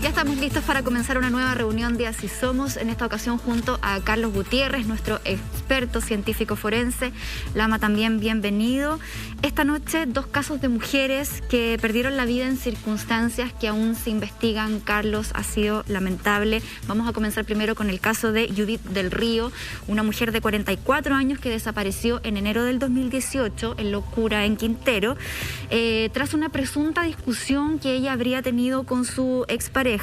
Ya estamos listos para comenzar una nueva reunión de Así Somos, en esta ocasión junto a Carlos Gutiérrez, nuestro experto científico forense. Lama, también bienvenido. Esta noche, 2 casos de mujeres que perdieron la vida en circunstancias que aún se investigan. Carlos, ha sido lamentable. Vamos a comenzar primero con el caso de Judith del Río, una mujer de 44 años que desapareció en enero del 2018 en Locura, en Quintero, tras una presunta discusión que ella habría tenido con su expareja.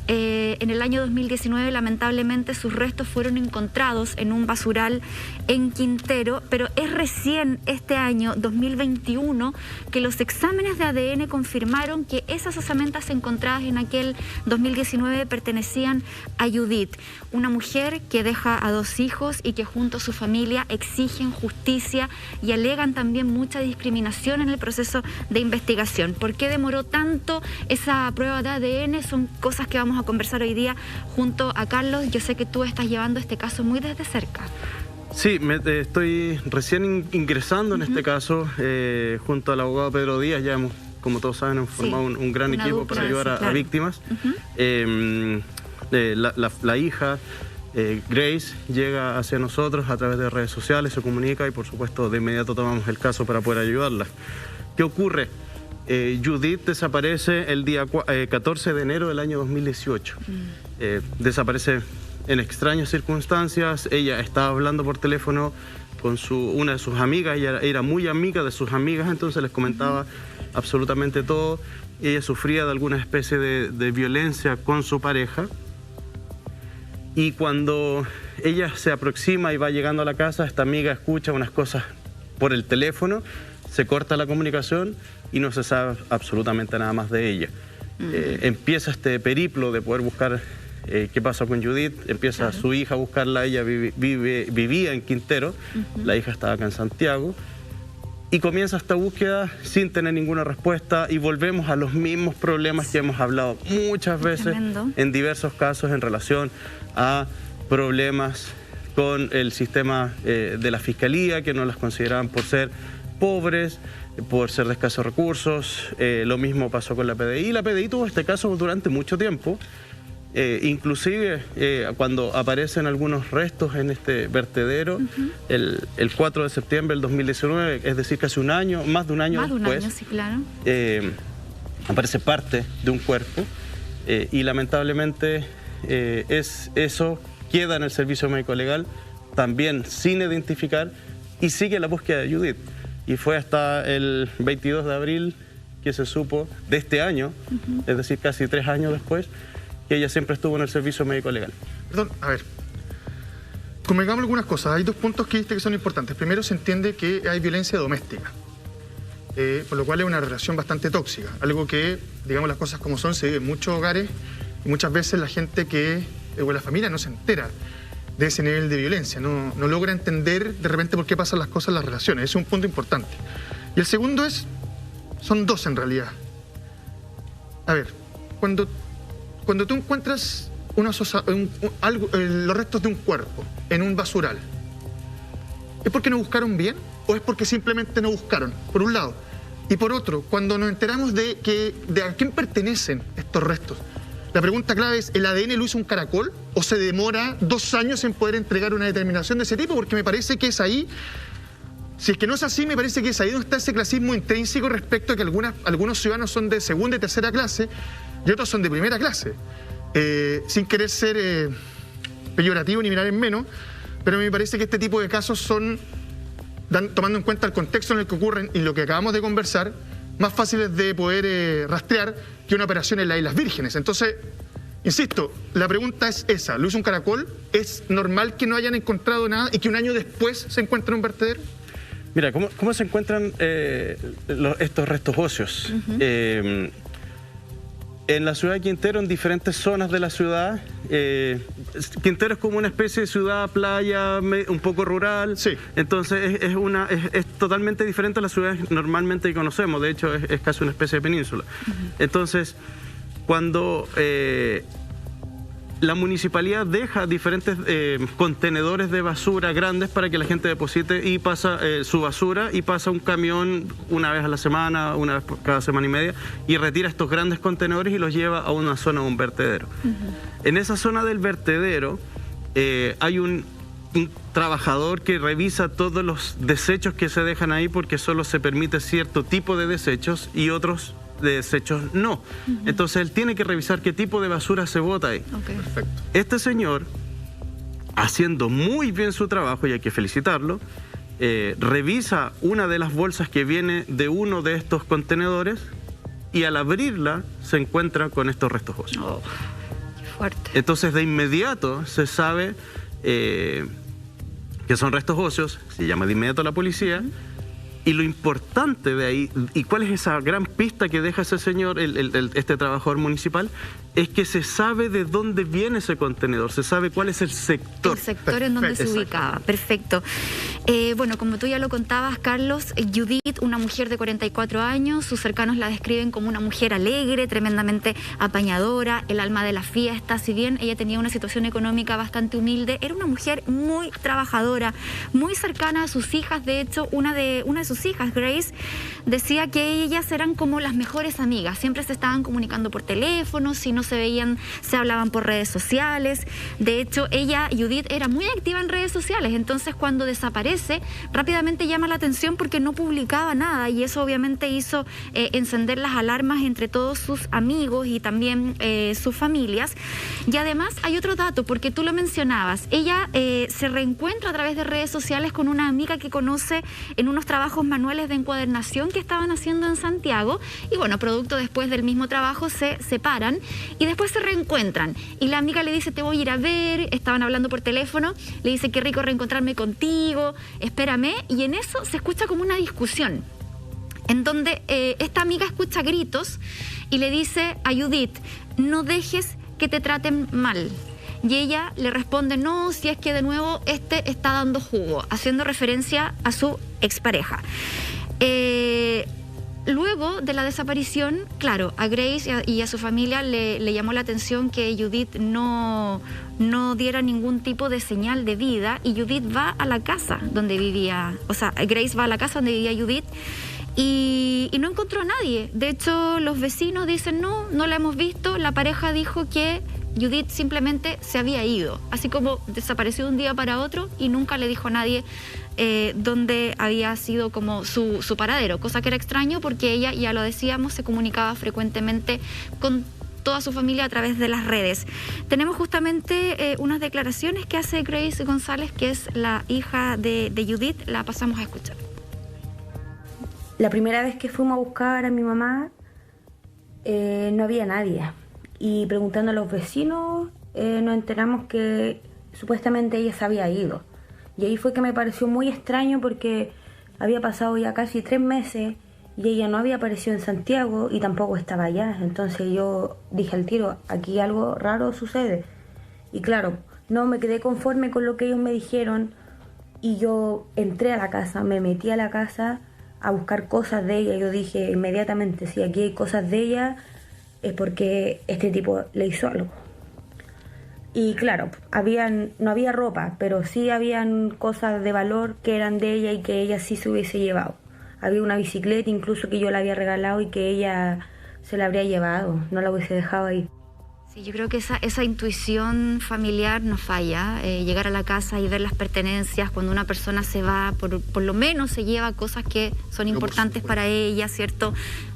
En el año 2019, lamentablemente, sus restos fueron encontrados en un basural en Quintero, pero es recién este año, 2021, que los exámenes de ADN confirmaron que esas osamentas encontradas en aquel 2019 pertenecían a Judith, una mujer que deja a 2 hijos y que junto a su familia exigen justicia y alegan también mucha discriminación en el proceso de investigación. ¿Por qué demoró tanto esa prueba de ADN? Son cosas que vamos a conversar hoy día junto a Carlos. Yo sé que tú estás llevando este caso muy desde cerca. Sí, estoy recién ingresando en este caso, junto al abogado Pedro Díaz. Ya hemos, como todos saben, hemos formado un gran equipo para ayudar a víctimas. La hija, Grace, llega hacia nosotros a través de redes sociales, se comunica y por supuesto de inmediato tomamos el caso para poder ayudarla. ¿Qué ocurre? Judith desaparece el día 14 de enero del año 2018. Desaparece en extrañas circunstancias. Ella estaba hablando por teléfono con una de sus amigas. Ella era muy amiga de sus amigas, entonces les comentaba absolutamente todo. Ella sufría de alguna especie de violencia con su pareja. Y cuando ella se aproxima y va llegando a la casa, esta amiga escucha unas cosas por el teléfono, se corta la comunicación y no se sabe absolutamente nada más de ella. Empieza este periplo de poder buscar qué pasa con Judith, empieza su hija a buscarla. Ella vivía en Quintero, la hija estaba acá en Santiago, y comienza esta búsqueda sin tener ninguna respuesta y volvemos a los mismos problemas que hemos hablado muchas veces en diversos casos en relación a problemas con el sistema de la Fiscalía, que no las consideraban por ser pobres, por ser de escasos recursos. Lo mismo pasó con la PDI. La PDI tuvo este caso durante mucho tiempo. Inclusive cuando aparecen algunos restos en este vertedero, el 4 de septiembre del 2019, es decir, casi un año, más de un año después, sí, claro. Aparece parte de un cuerpo y lamentablemente eso queda en el servicio médico legal, también sin identificar, y sigue la búsqueda de Judith. Y fue hasta el 22 de abril que se supo de este año, es decir, casi 3 años después, que ella siempre estuvo en el servicio médico legal. Perdón, a ver, convengamos algunas cosas. Hay 2 puntos que viste que son importantes. Primero, se entiende que hay violencia doméstica, por lo cual es una relación bastante tóxica. Algo que, digamos las cosas como son, se vive en muchos hogares y muchas veces la gente o la familia no se entera de ese nivel de violencia, no logra entender de repente por qué pasan las cosas en las relaciones. Ese es un punto importante. Y el segundo son 2 en realidad. A ver, cuando tú encuentras los restos de un cuerpo en un basural, ¿es porque no buscaron bien o es porque simplemente no buscaron? Por un lado. Y por otro, cuando nos enteramos de a quién pertenecen estos restos, la pregunta clave es, ¿el ADN lo hizo un caracol o se demora 2 años en poder entregar una determinación de ese tipo? Porque me parece que es ahí, si es que no es así, me parece que es ahí donde está ese clasismo intrínseco respecto a que algunos ciudadanos son de segunda y tercera clase y otros son de primera clase. Sin querer ser peyorativo ni mirar en menos, pero me parece que este tipo de casos son, tomando en cuenta el contexto en el que ocurren y lo que acabamos de conversar, más fáciles de poder rastrear que una operación en las Islas Vírgenes. Entonces, insisto, la pregunta es esa. ¿Lo hizo un caracol? ¿Es normal que no hayan encontrado nada y que un año después se encuentre un vertedero? Mira, ¿cómo se encuentran estos restos óseos? En la ciudad de Quintero, en diferentes zonas de la ciudad. Quintero es como una especie de ciudad, playa, un poco rural. Sí. Entonces es totalmente diferente a las ciudades normalmente que conocemos. De hecho, es casi una especie de península. Entonces, cuando la municipalidad deja diferentes contenedores de basura grandes para que la gente deposite y pasa su basura, y pasa un camión una vez a la semana, una vez cada semana y media, y retira estos grandes contenedores y los lleva a una zona, a un vertedero. En esa zona del vertedero hay un trabajador que revisa todos los desechos que se dejan ahí, porque solo se permite cierto tipo de desechos y otros de desechos no. Entonces él tiene que revisar qué tipo de basura se bota ahí. Perfecto. Este señor, haciendo muy bien su trabajo, y hay que felicitarlo, revisa una de las bolsas que viene de uno de estos contenedores, y al abrirla se encuentra con estos restos óseos. Oh, qué fuerte. Entonces de inmediato se sabe que son restos óseos, se llama de inmediato a la policía. Y lo importante de ahí, y cuál es esa gran pista que deja ese señor, este trabajador municipal, es que se sabe de dónde viene ese contenedor, se sabe cuál es el sector. El sector en donde se ubicaba. Perfecto. Bueno, como tú ya lo contabas, Carlos, Judith, una mujer de 44 años, sus cercanos la describen como una mujer alegre, tremendamente apañadora, el alma de la fiesta. Si bien ella tenía una situación económica bastante humilde, era una mujer muy trabajadora, muy cercana a sus hijas. De hecho, una de sus hijas, Grace, decía que ellas eran como las mejores amigas. Siempre se estaban comunicando por teléfono, si no se veían, se hablaban por redes sociales. De hecho, Judith, era muy activa en redes sociales. Entonces, cuando desaparece, rápidamente llama la atención porque no publicaba nada, y eso obviamente hizo encender las alarmas entre todos sus amigos y también sus familias. Y además hay otro dato, porque tú lo mencionabas. Ella se reencuentra a través de redes sociales con una amiga que conoce en unos trabajos manuales de encuadernación que estaban haciendo en Santiago, y bueno, producto después del mismo trabajo se separan y después se reencuentran, y la amiga le dice: te voy a ir a ver. Estaban hablando por teléfono, le dice: qué rico reencontrarme contigo, espérame. Y en eso se escucha como una discusión en donde esta amiga escucha gritos y le dice a Judith: no dejes que te traten mal. Y ella le responde: no, si es que de nuevo está dando jugo, haciendo referencia a su expareja. Luego de la desaparición, claro, a Grace y a su familia le llamó la atención que Judith no diera ningún tipo de señal de vida, y Judith va a la casa donde vivía, o sea, Grace va a la casa donde vivía Judith, y no encontró a nadie. De hecho, los vecinos dicen: no la hemos visto. La pareja dijo que Judith simplemente se había ido, así como desapareció de un día para otro, y nunca le dijo a nadie dónde había sido como su paradero, cosa que era extraño porque ella, ya lo decíamos, se comunicaba frecuentemente con toda su familia a través de las redes. Tenemos justamente unas declaraciones que hace Grace González, que es la hija de Judith. La pasamos a escuchar. La primera vez que fuimos a buscar a mi mamá, no había nadie. Y preguntando a los vecinos, nos enteramos que supuestamente ella se había ido. Y ahí fue que me pareció muy extraño, porque había pasado ya casi 3 meses y ella no había aparecido en Santiago y tampoco estaba allá. Entonces yo dije al tiro: aquí algo raro sucede. Y claro, no me quedé conforme con lo que ellos me dijeron, y yo entré a la casa, me metí a la casa a buscar cosas de ella. Yo dije inmediatamente: si aquí hay cosas de ella, es porque este tipo le hizo algo. Y claro, no había ropa, pero sí habían cosas de valor que eran de ella y que ella sí se hubiese llevado. Había una bicicleta incluso que yo le había regalado y que ella se la habría llevado, no la hubiese dejado ahí. Sí, yo creo que esa intuición familiar no falla. Llegar a la casa y ver las pertenencias, cuando una persona se va, por lo menos se lleva cosas que son importantes para ella, ¿cierto?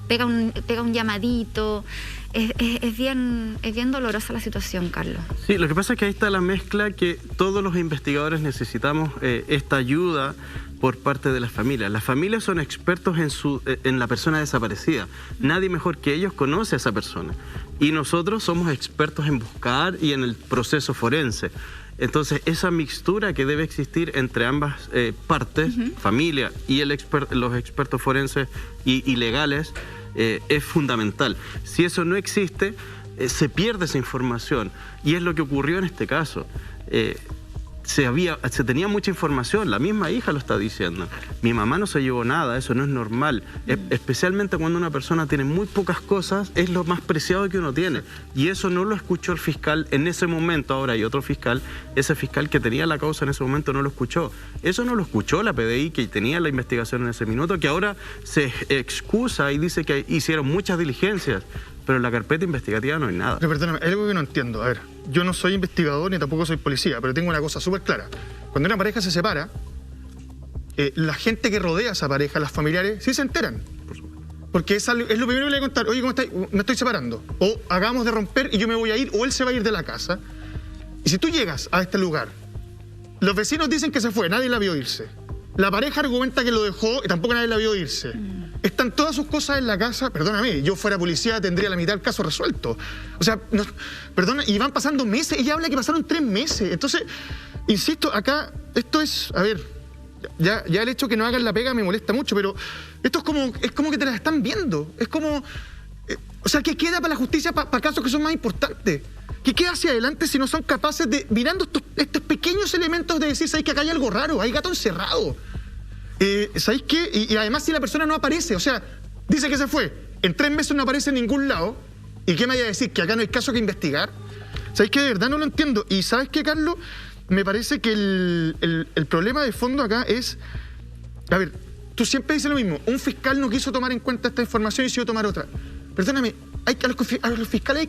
Pega un llamadito. Es bien dolorosa la situación, Carlos. Sí, lo que pasa es que ahí está la mezcla, que todos los investigadores necesitamos esta ayuda por parte de las familias. Las familias son expertos en la persona desaparecida. Nadie mejor que ellos conoce a esa persona. Y nosotros somos expertos en buscar y en el proceso forense. Entonces, esa mixtura que debe existir entre ambas partes, familia y los expertos forenses y legales, es fundamental. Si eso no existe, se pierde esa información. Y es lo que ocurrió en este caso. se tenía mucha información, la misma hija lo está diciendo. Mi mamá no se llevó nada, eso no es normal. Especialmente cuando una persona tiene muy pocas cosas, es lo más preciado que uno tiene. Y eso no lo escuchó el fiscal en ese momento. Ahora hay otro fiscal, ese fiscal que tenía la causa en ese momento no lo escuchó. Eso no lo escuchó la PDI, que tenía la investigación en ese minuto, que ahora se excusa y dice que hicieron muchas diligencias. Pero en la carpeta investigativa no hay nada. Pero perdóname, hay algo que no entiendo. A ver, yo no soy investigador ni tampoco soy policía, pero tengo una cosa súper clara. Cuando una pareja se separa, la gente que rodea a esa pareja, los familiares, sí se enteran. Porque es lo primero que le voy a contar. Oye, ¿cómo estás? Me estoy separando. O acabamos de romper y yo me voy a ir, o él se va a ir de la casa. Y si tú llegas a este lugar, los vecinos dicen que se fue, nadie la vio irse. La pareja argumenta que lo dejó y tampoco nadie la vio irse. Están todas sus cosas en la casa. Perdóname, yo fuera policía tendría la mitad del caso resuelto. O sea, perdona, y van pasando meses. Ella habla que pasaron 3 meses. Entonces, insisto, acá, esto es, a ver, ya el hecho que no hagan la pega me molesta mucho, pero esto es como que te las están viendo. Es como, o sea, ¿qué queda para la justicia para casos que son más importantes? ¿Qué queda hacia adelante si no son capaces de, mirando estos pequeños elementos, de decir, ¿sabes que acá hay algo raro? Hay gato encerrado. ¿Sabéis qué? Y además si la persona no aparece, o sea, dice que se fue, en 3 meses no aparece en ningún lado, ¿y qué me vaya a decir? ¿Que acá no hay caso que investigar? ¿Sabéis qué? De verdad no lo entiendo. Y ¿sabes qué, Carlos? Me parece que el problema de fondo acá es, a ver, tú siempre dices lo mismo, un fiscal no quiso tomar en cuenta esta información y decidió tomar otra. Perdóname, a los fiscales hay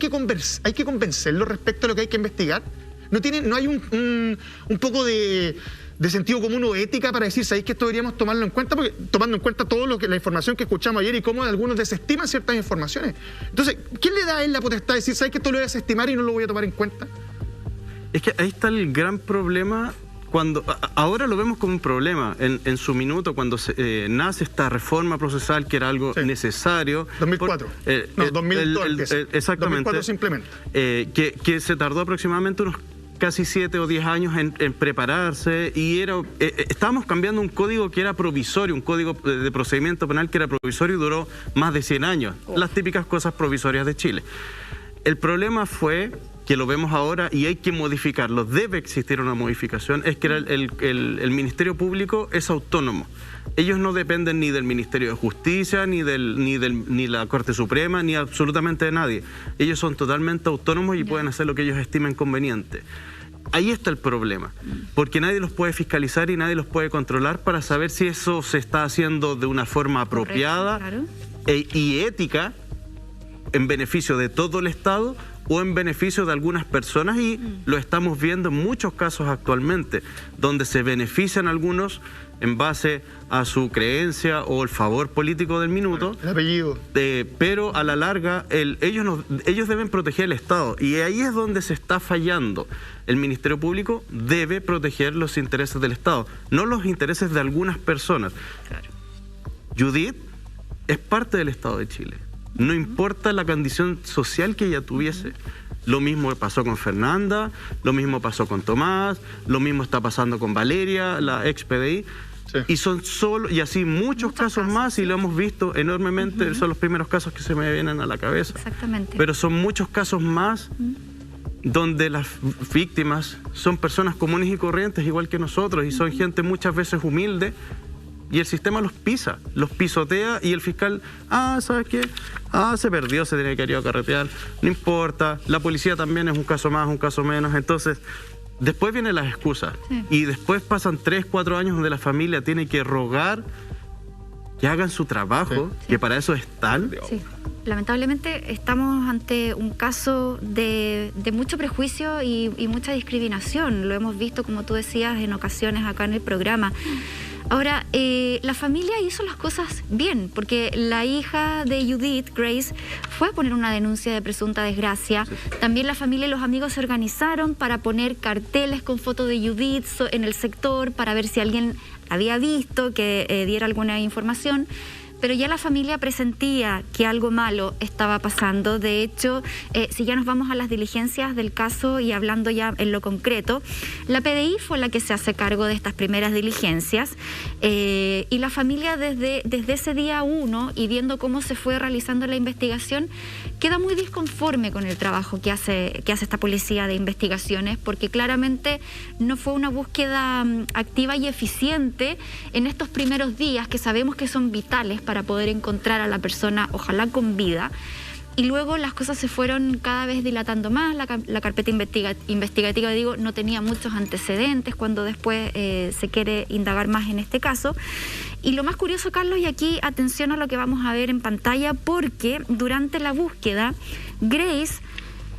que convencerlos respecto a lo que hay que investigar. No hay un poco de sentido común o ética para decir, ¿sabéis que esto deberíamos tomarlo en cuenta? Porque tomando en cuenta la información que escuchamos ayer y cómo algunos desestiman ciertas informaciones. Entonces, ¿quién le da a él la potestad de decir, ¿sabéis que esto lo voy a desestimar y no lo voy a tomar en cuenta? Es que ahí está el gran problema. Ahora lo vemos como un problema. En su minuto, cuando nace esta reforma procesal, que era algo necesario. 2004. 2002. Exactamente. 2004 simplemente. Que se tardó aproximadamente unos casi 7 o 10 años en prepararse, y estábamos cambiando un código que era provisorio, un código de procedimiento penal que era provisorio y duró más de 100 años. Las típicas cosas provisorias de Chile. El problema fue, que lo vemos ahora y hay que modificarlo, debe existir una modificación, es que el Ministerio Público es autónomo. Ellos no dependen ni del Ministerio de Justicia, ni la Corte Suprema, ni absolutamente de nadie. Ellos son totalmente autónomos y pueden hacer lo que ellos estimen conveniente. Ahí está el problema, porque nadie los puede fiscalizar y nadie los puede controlar para saber si eso se está haciendo de una forma apropiada, y ética, en beneficio de todo el Estado o en beneficio de algunas personas, y lo estamos viendo en muchos casos actualmente, donde se benefician algunos en base a su creencia o el favor político del minuto. El apellido. Pero a la larga, ellos deben proteger el Estado, y ahí es donde se está fallando. El Ministerio Público debe proteger los intereses del Estado, no los intereses de algunas personas. Claro. Judith es parte del Estado de Chile. No importa la condición social que ella tuviese. Lo mismo pasó con Fernanda, lo mismo pasó con Tomás, lo mismo está pasando con Valeria, la ex PDI. Sí. Y así muchos casos más, y lo hemos visto enormemente. Son los primeros casos que se me vienen a la cabeza. Exactamente. Pero son muchos casos más donde las víctimas son personas comunes y corrientes, igual que nosotros, y son gente muchas veces humilde. Y el sistema los pisa, los pisotea, y el fiscal, ¿sabes qué? Se perdió, se tenía que ir a carretear, no importa. La policía también es un caso más, un caso menos. Entonces, después vienen las excusas. Sí. Y después pasan 3, 4 años donde la familia tiene que rogar que hagan su trabajo, que para eso están. Sí. Lamentablemente estamos ante un caso de mucho prejuicio y mucha discriminación. Lo hemos visto, como tú decías, en ocasiones acá en el programa. Ahora, la familia hizo las cosas bien, porque la hija de Judith, Grace, fue a poner una denuncia de presunta desgracia. También la familia y los amigos se organizaron para poner carteles con fotos de Judith en el sector, para ver si alguien había visto, que diera alguna información. pero ya la familia presentía que algo malo estaba pasando. De hecho, si ya nos vamos a las diligencias del caso y hablando ya en lo concreto, la PDI fue la que se hace cargo de estas primeras diligencias, y la familia desde ese día 1 y viendo cómo se fue realizando la investigación, queda muy disconforme con el trabajo que hace esta policía de investigaciones, porque claramente no fue una búsqueda activa y eficiente en estos primeros días, que sabemos que son vitales para poder encontrar a la persona, ojalá con vida. Y luego las cosas se fueron cada vez dilatando más. La carpeta investigativa, digo, no tenía muchos antecedentes cuando después se quiere indagar más en este caso. Y lo más curioso, Carlos, y aquí atención a lo que vamos a ver en pantalla, porque durante la búsqueda, Grace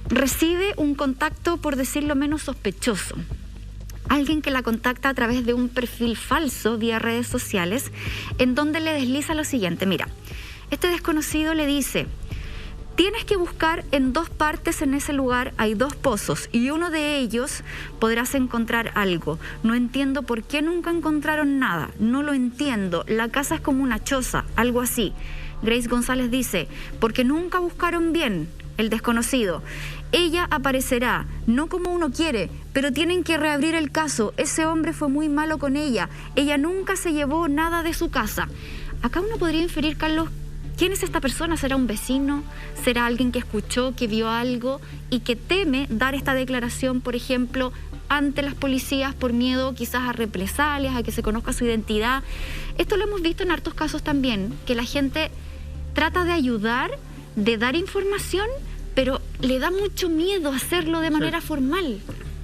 recibe un contacto, por decirlo menos, sospechoso. Alguien que la contacta a través de un perfil falso vía redes sociales, en donde le desliza lo siguiente. Mira, este desconocido le dice: tienes que buscar en 2 partes en ese lugar, hay 2 pozos y uno de ellos podrás encontrar algo. No entiendo por qué nunca encontraron nada, no lo entiendo, la casa es como una choza, algo así. Grace González dice: porque nunca buscaron bien. El desconocido: ella aparecerá, no como uno quiere, pero tienen que reabrir el caso, ese hombre fue muy malo con ella nunca se llevó nada de su casa. Acá uno podría inferir, Carlos, ¿quién es esta persona? ¿Será un vecino? ¿Será alguien que escuchó, que vio algo y que teme dar esta declaración, por ejemplo, ante las policías por miedo quizás a represalias, a que se conozca su identidad? Esto lo hemos visto en hartos casos también, que la gente trata de ayudar, de dar información, pero le da mucho miedo hacerlo de manera formal.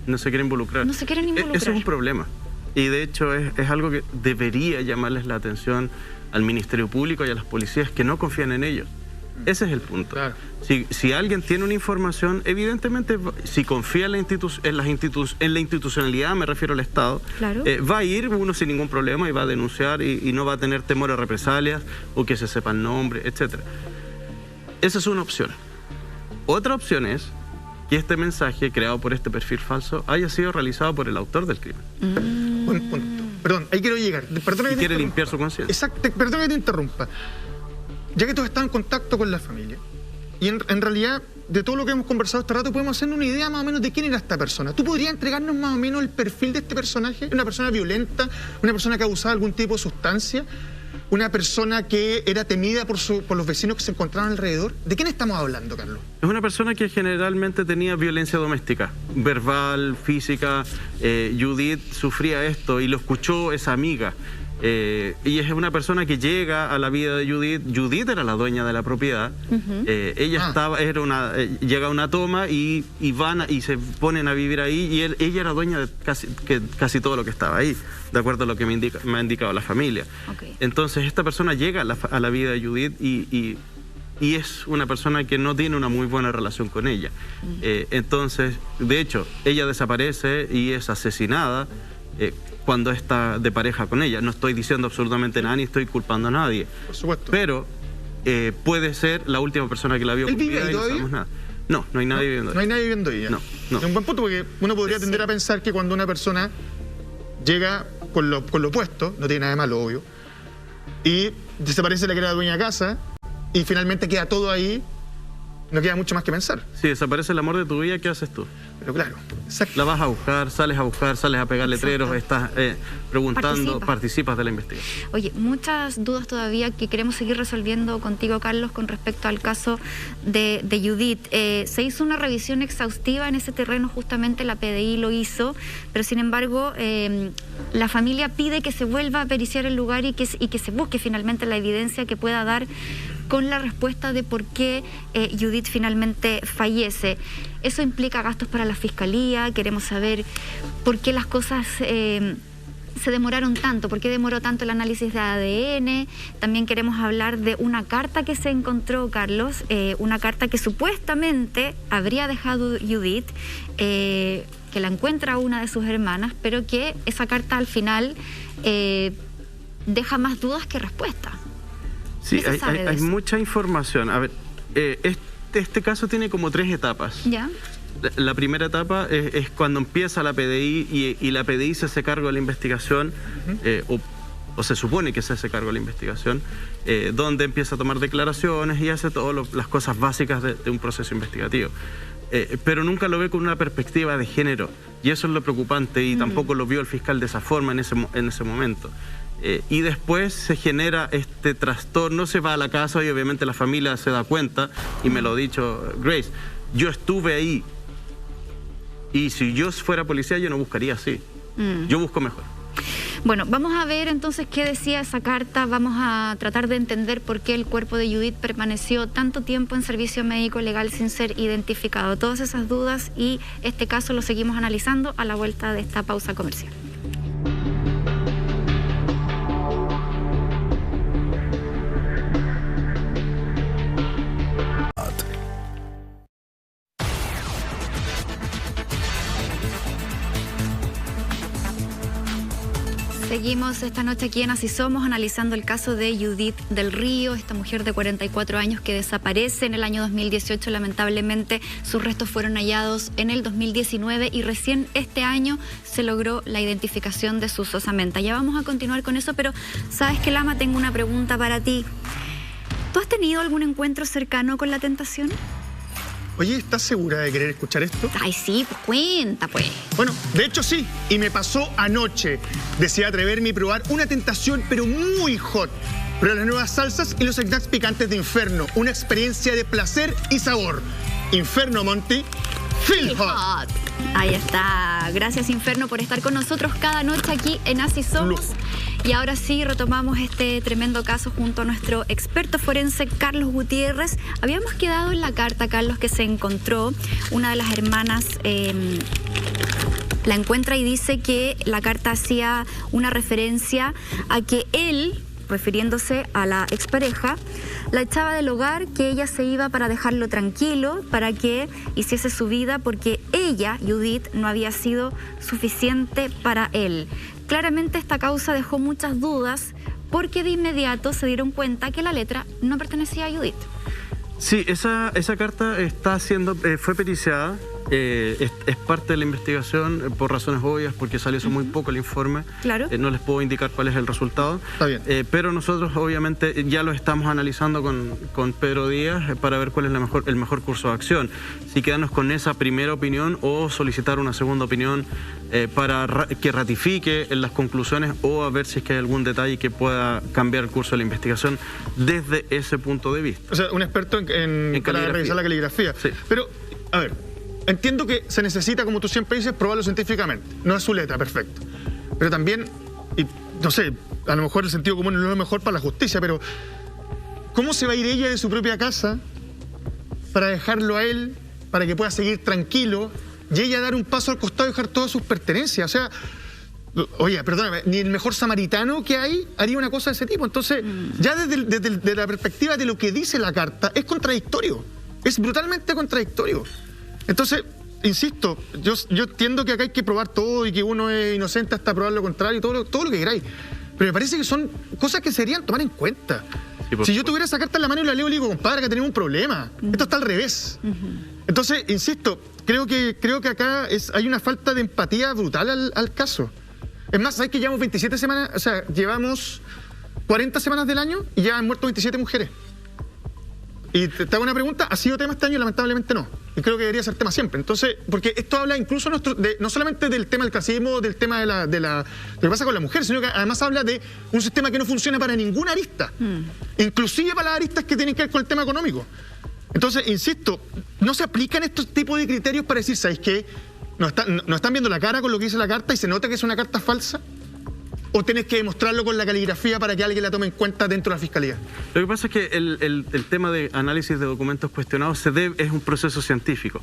No se quiere involucrar. No se quieren involucrar. Eso es un problema. Y de hecho es algo que debería llamarles la atención al Ministerio Público y a las policías, que no confían en ellos. Ese es el punto. Claro. Si alguien tiene una información, evidentemente, si confía en la institucionalidad, me refiero al Estado, claro, va a ir uno sin ningún problema y va a denunciar y no va a tener temor a represalias o que se sepa el nombre, etc. Esa es una opción. Otra opción es que este mensaje creado por este perfil falso haya sido realizado por el autor del crimen. Buen punto. Perdón, ahí quiero llegar. Perdona que quiere limpiar su conciencia. Exacto, perdón que te interrumpa. Ya que tú has estado en contacto con la familia, y en realidad, de todo lo que hemos conversado este rato, podemos hacernos una idea más o menos de quién era esta persona. ¿Tú podrías entregarnos más o menos el perfil de este personaje? ¿Una persona violenta? ¿Una persona que abusaba de algún tipo de sustancia? ¿Una persona que era temida por los vecinos que se encontraban alrededor? ¿De quién estamos hablando, Carlos? Es una persona que generalmente tenía violencia doméstica, verbal, física. Judith sufría esto y lo escuchó esa amiga. Y es una persona que llega a la vida de Judith. Judith era la dueña de la propiedad. Ella llega a una toma y se ponen a vivir ahí, y ella era dueña de casi todo lo que estaba ahí, de acuerdo a lo que me ha indicado la familia. Okay. Entonces esta persona llega a la vida de Judith y es una persona que no tiene una muy buena relación con ella. Entonces, de hecho, ella desaparece y es asesinada cuando está de pareja con ella. No estoy diciendo absolutamente nada ni estoy culpando a nadie. Por supuesto. Pero puede ser la última persona que la vio. ¿Él vive ahí todavía? No sabemos nada. No, no hay nadie viviendo ahí. No hay nadie viviendo ahí. No. Es un buen punto, porque uno podría tender a pensar que cuando una persona llega con lo opuesto, no tiene nada de malo, obvio, y desaparece la que era dueña de casa, y finalmente queda todo ahí, no queda mucho más que pensar. Si desaparece el amor de tu vida, ¿qué haces tú? Pero claro, exacto. La vas a buscar, sales a pegar letreros, estás preguntando, participas de la investigación. Oye, muchas dudas todavía que queremos seguir resolviendo contigo, Carlos, con respecto al caso de Judith. Se hizo una revisión exhaustiva en ese terreno, justamente la PDI lo hizo, pero sin embargo la familia pide que se vuelva a periciar el lugar y que se busque finalmente la evidencia que pueda dar con la respuesta de por qué Judith finalmente fallece. Eso implica gastos para la fiscalía. Queremos saber por qué las cosas se demoraron tanto, por qué demoró tanto el análisis de ADN. También queremos hablar de una carta que se encontró, Carlos, una carta que supuestamente habría dejado Judith, que la encuentra una de sus hermanas, pero que esa carta al final deja más dudas que respuestas. Sí, hay mucha información. A ver, este caso tiene como 3 etapas. ¿Ya? La primera etapa es cuando empieza la PDI y la PDI se hace cargo de la investigación, o se supone que se hace cargo de la investigación, donde empieza a tomar declaraciones y hace todas las cosas básicas de un proceso investigativo. Pero nunca lo ve con una perspectiva de género, y eso es lo preocupante, y tampoco lo vio el fiscal de esa forma en ese momento. Y después se genera este trastorno, se va a la casa y obviamente la familia se da cuenta, y me lo ha dicho Grace, yo estuve ahí, y si yo fuera policía yo no buscaría así, yo busco mejor. Bueno, vamos a ver entonces qué decía esa carta, vamos a tratar de entender por qué el cuerpo de Judith permaneció tanto tiempo en servicio médico legal sin ser identificado. Todas esas dudas y este caso lo seguimos analizando a la vuelta de esta pausa comercial. Seguimos esta noche aquí en Así Somos analizando el caso de Judith del Río, esta mujer de 44 años que desaparece en el año 2018. Lamentablemente sus restos fueron hallados en el 2019 y recién este año se logró la identificación de sus osamentas. Ya vamos a continuar con eso, pero ¿sabes qué, Lama? Tengo una pregunta para ti. ¿Tú has tenido algún encuentro cercano con la tentación? Oye, ¿estás segura de querer escuchar esto? Ay, sí, pues cuenta, pues. Bueno, de hecho sí, y me pasó anoche. Deseé atreverme y probar una tentación, pero muy hot. Pero las nuevas salsas y los snacks picantes de Inferno. Una experiencia de placer y sabor. Inferno, Monty. Feel hot. Ahí está. Gracias, Inferno, por estar con nosotros cada noche aquí en Así Somos. Y ahora sí, retomamos este tremendo caso junto a nuestro experto forense, Carlos Gutiérrez. Habíamos quedado en la carta, Carlos, que se encontró. Una de las hermanas la encuentra y dice que la carta hacía una referencia a que él, refiriéndose a la expareja, la echaba del hogar, que ella se iba para dejarlo tranquilo, para que hiciese su vida, porque ella, Judith, no había sido suficiente para él. Claramente esta causa dejó muchas dudas, porque de inmediato se dieron cuenta que la letra no pertenecía a Judith. Sí, esa carta fue periciada, es parte de la investigación por razones obvias, porque salió hace muy poco el informe. Claro. No les puedo indicar cuál es el resultado. Está bien. Pero nosotros obviamente ya lo estamos analizando con Pedro Díaz para ver cuál es el mejor curso de acción. Si quedarnos con esa primera opinión o solicitar una segunda opinión para que ratifique en las conclusiones, o a ver si es que hay algún detalle que pueda cambiar el curso de la investigación desde ese punto de vista. O sea, un experto para revisar la caligrafía. Sí. Pero, a ver, entiendo que se necesita, como tú siempre dices, probarlo científicamente. No es su letra, perfecto. Pero también, y no sé, a lo mejor el sentido común no es lo mejor para la justicia, pero ¿cómo se va a ir ella de su propia casa para dejarlo a él, para que pueda seguir tranquilo, y ella dar un paso al costado y dejar todas sus pertenencias? O sea, oye, perdóname, ni el mejor samaritano que hay haría una cosa de ese tipo. Entonces, ya desde la perspectiva de lo que dice la carta, es contradictorio. Es brutalmente contradictorio. Entonces, insisto, yo entiendo que acá hay que probar todo y que uno es inocente hasta probar lo contrario, todo lo que queráis. Pero me parece que son cosas que se deberían tomar en cuenta. Sí, si yo tuviera esa carta en la mano y la leo, le digo, compadre, que tenemos un problema. Esto está al revés. Entonces, insisto, creo que acá hay una falta de empatía brutal al caso. Es más, ¿sabes que llevamos 27 semanas? O sea, llevamos 40 semanas del año y ya han muerto 27 mujeres. Y te hago una pregunta, ¿ha sido tema este año? Lamentablemente no. Y creo que debería ser tema siempre. Entonces, porque esto habla incluso no solamente del tema del clasismo, del tema de lo que pasa con la mujer, sino que además habla de un sistema que no funciona para ninguna arista. Inclusive para las aristas que tienen que ver con el tema económico. Entonces, insisto, no se aplican estos tipos de criterios para decir, ¿sabes qué? ¿Nos están viendo la cara con lo que dice la carta y se nota que es una carta falsa? ¿O tenés que demostrarlo con la caligrafía para que alguien la tome en cuenta dentro de la fiscalía? Lo que pasa es que el tema de análisis de documentos cuestionados es un proceso científico.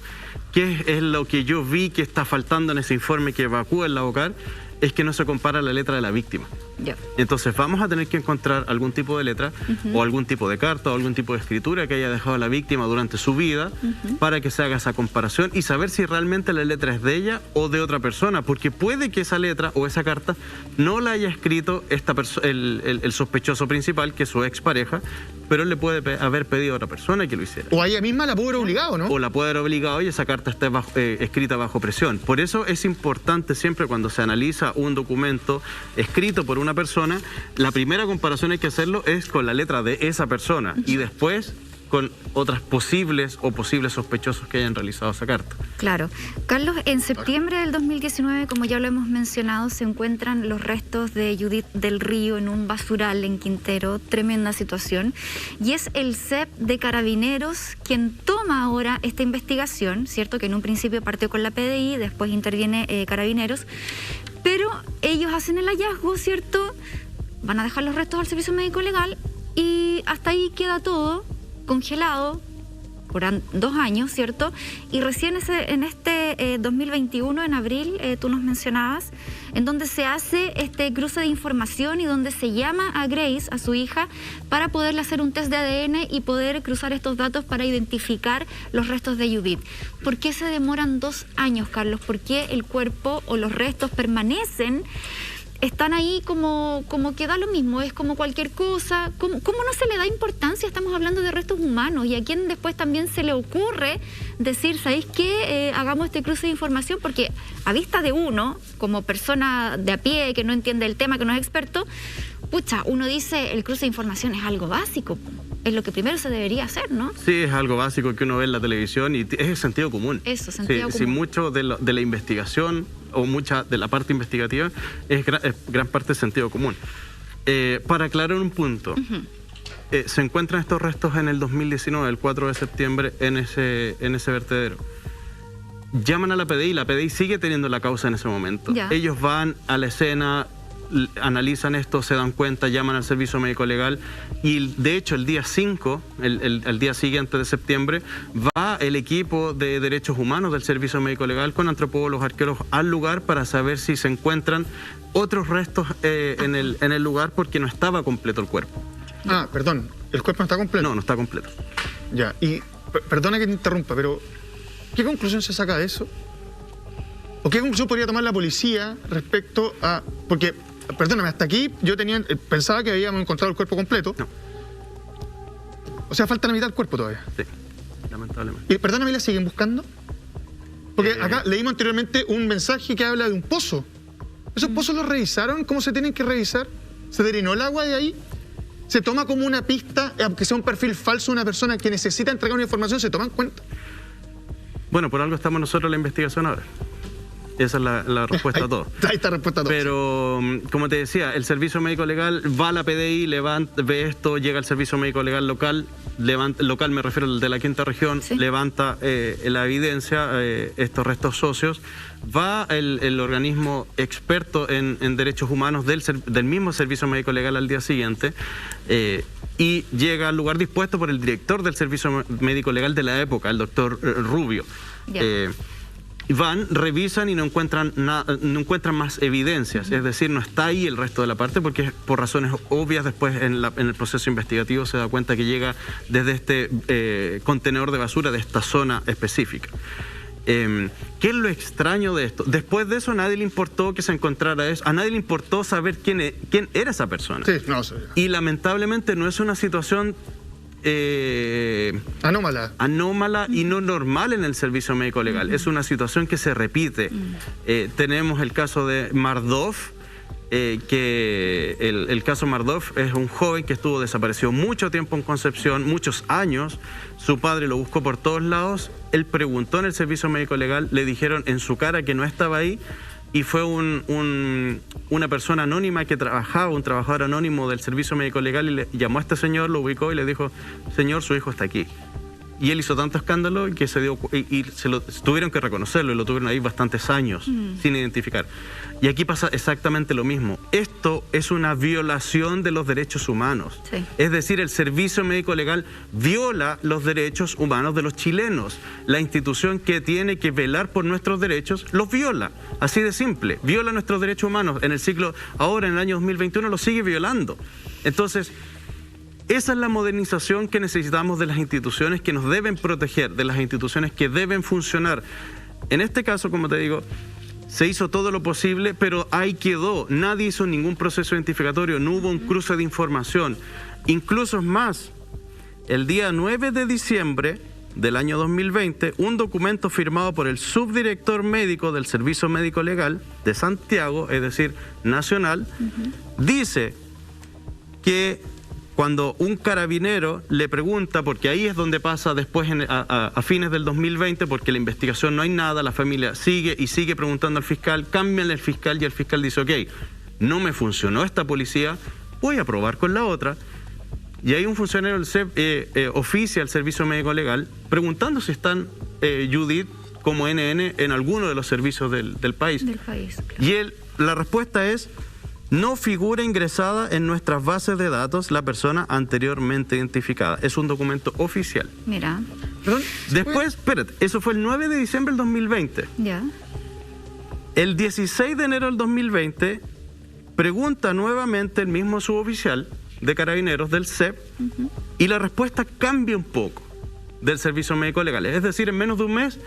¿Qué es lo que yo vi que está faltando en ese informe que evacúa el Lavocar? Es que no se compara la letra de la víctima. Yeah. Entonces vamos a tener que encontrar algún tipo de letra o algún tipo de carta o algún tipo de escritura que haya dejado la víctima durante su vida para que se haga esa comparación y saber si realmente la letra es de ella o de otra persona, porque puede que esa letra o esa carta no la haya escrito el sospechoso principal, que es su expareja, pero él le puede haber pedido a otra persona que lo hiciera. O a ella misma la pudo haber obligado, ¿no? O la puede haber obligado y esa carta está escrita bajo presión. Por eso es importante siempre cuando se analiza un documento escrito por una persona, la primera comparación hay que hacerlo es con la letra de esa persona y después con otras posibles sospechosos que hayan realizado esa carta. Claro. Carlos, en septiembre del 2019, como ya lo hemos mencionado, se encuentran los restos de Judith del Río en un basural en Quintero. Tremenda situación. Y es el CEP de Carabineros quien toma ahora esta investigación, ¿cierto? Que en un principio partió con la PDI, después interviene Carabineros. Pero ellos hacen el hallazgo, ¿cierto? Van a dejar los restos al Servicio Médico Legal y hasta ahí queda todo congelado por 2 años, ¿cierto? Y recién en este 2021, en abril, tú nos mencionabas, en donde se hace este cruce de información y donde se llama a Grace, a su hija, para poderle hacer un test de ADN y poder cruzar estos datos para identificar los restos de Judith. ¿Por qué se demoran 2 años, Carlos? ¿Por qué el cuerpo o los restos permanecen? Están ahí como que da lo mismo, es como cualquier cosa. ¿Cómo no se le da importancia? Estamos hablando de restos humanos y a quien después también se le ocurre decir, ¿sabéis qué? Hagamos este cruce de información, porque a vista de uno, como persona de a pie que no entiende el tema, que no es experto, pucha, uno dice, el cruce de información es algo básico. Es lo que primero se debería hacer, ¿no? Sí, es algo básico que uno ve en la televisión y es el sentido común. Eso, sentido común. Sí, mucho de la investigación o mucha de la parte investigativa es gran parte del sentido común. Para aclarar un punto, se encuentran estos restos en el 2019, el 4 de septiembre, en ese vertedero. Llaman a la PDI sigue teniendo la causa en ese momento. Ya. Ellos van a la escena, analizan esto, se dan cuenta, llaman al Servicio Médico Legal y de hecho el día 5, el día siguiente de septiembre, va el equipo de derechos humanos del Servicio Médico Legal con antropólogos, arqueólogos al lugar para saber si se encuentran otros restos en el lugar porque no estaba completo el cuerpo. Ah, perdón, ¿el cuerpo no está completo? No está completo. Ya, y perdona que te interrumpa, pero ¿qué conclusión se saca de eso? ¿O qué conclusión podría tomar la policía respecto a...? Porque, perdóname, hasta aquí yo pensaba que habíamos encontrado el cuerpo completo. No. O sea, falta la mitad del cuerpo todavía. Sí, lamentablemente. Y perdóname, ¿la siguen buscando? Porque acá leímos anteriormente un mensaje que habla de un pozo. ¿Esos pozos los revisaron? ¿Cómo se tienen que revisar? ¿Se drenó el agua de ahí? ¿Se toma como una pista, aunque sea un perfil falso, una persona que necesita entregar una información, se toma en cuenta? Bueno, por algo estamos nosotros en la investigación ahora. Esa es la respuesta a todo. Ahí está la respuesta a todo. Pero, como te decía, el Servicio Médico Legal va a la PDI, ve esto, llega al Servicio Médico Legal local, local me refiero al de la quinta región, sí, levanta la evidencia, estos restos socios, va el organismo experto en derechos humanos del mismo Servicio Médico Legal al día siguiente, y llega al lugar dispuesto por el director del Servicio Médico Legal de la época, el doctor Rubio. Van, revisan y no encuentran más evidencias, es decir, no está ahí el resto de la parte porque por razones obvias después en el proceso investigativo se da cuenta que llega desde este contenedor de basura de esta zona específica. ¿Qué es lo extraño de esto? Después de eso a nadie le importó que se encontrara eso, a nadie le importó saber quién era esa persona. Sí, no sé. Y lamentablemente no es una situación anómala y no normal en el Servicio Médico Legal. Es una situación que se repite. Tenemos el caso de Mardov, que el caso Mardov es un joven que estuvo desaparecido mucho tiempo en Concepción, muchos años. Su padre lo buscó por todos lados. Él preguntó en el Servicio Médico Legal, le dijeron en su cara que no estaba ahí. Y fue una persona anónima que trabajaba, un trabajador anónimo del Servicio Médico Legal, y le llamó a este señor, lo ubicó y le dijo, señor, su hijo está aquí. Y él hizo tanto escándalo que tuvieron que reconocerlo y lo tuvieron ahí bastantes años sin identificar. Y aquí pasa exactamente lo mismo. Esto es una violación de los derechos humanos. Sí. Es decir, el Servicio Médico Legal viola los derechos humanos de los chilenos. La institución que tiene que velar por nuestros derechos los viola. Así de simple. Viola nuestros derechos humanos. Ahora en el año 2021 los sigue violando. Entonces, esa es la modernización que necesitamos de las instituciones que nos deben proteger, de las instituciones que deben funcionar. En este caso, como te digo, se hizo todo lo posible, pero ahí quedó. Nadie hizo ningún proceso identificatorio, no hubo un cruce de información. Incluso es más, el día 9 de diciembre del año 2020, un documento firmado por el subdirector médico del Servicio Médico Legal de Santiago, es decir, nacional, dice que cuando un carabinero le pregunta, porque ahí es donde pasa después a fines del 2020, porque la investigación no hay nada, la familia sigue y sigue preguntando al fiscal, cambian el fiscal y el fiscal dice, ok, no me funcionó esta policía, voy a probar con la otra. Y hay un funcionario del CEP oficia al Servicio Médico Legal preguntando si están Judith como NN en alguno de los servicios del país. Del país, claro. Y la respuesta es, no figura ingresada en nuestras bases de datos la persona anteriormente identificada. Es un documento oficial. Mira. ¿Perdón? Después, espérate, eso fue el 9 de diciembre del 2020. Ya. El 16 de enero del 2020, pregunta nuevamente el mismo suboficial de Carabineros del CEP y la respuesta cambia un poco del Servicio Médico Legal. Es decir, en menos de un mes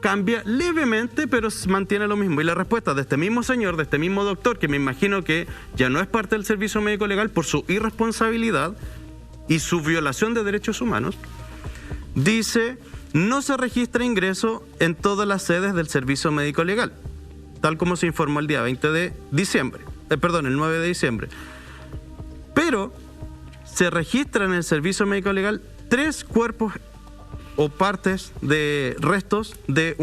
cambia levemente, pero mantiene lo mismo. Y la respuesta de este mismo señor, de este mismo doctor, que me imagino que ya no es parte del Servicio Médico Legal por su irresponsabilidad y su violación de derechos humanos, dice, no se registra ingreso en todas las sedes del Servicio Médico Legal, tal como se informó el día 20 de diciembre, el 9 de diciembre. Pero se registran en el Servicio Médico Legal 3 cuerpos o partes de restos de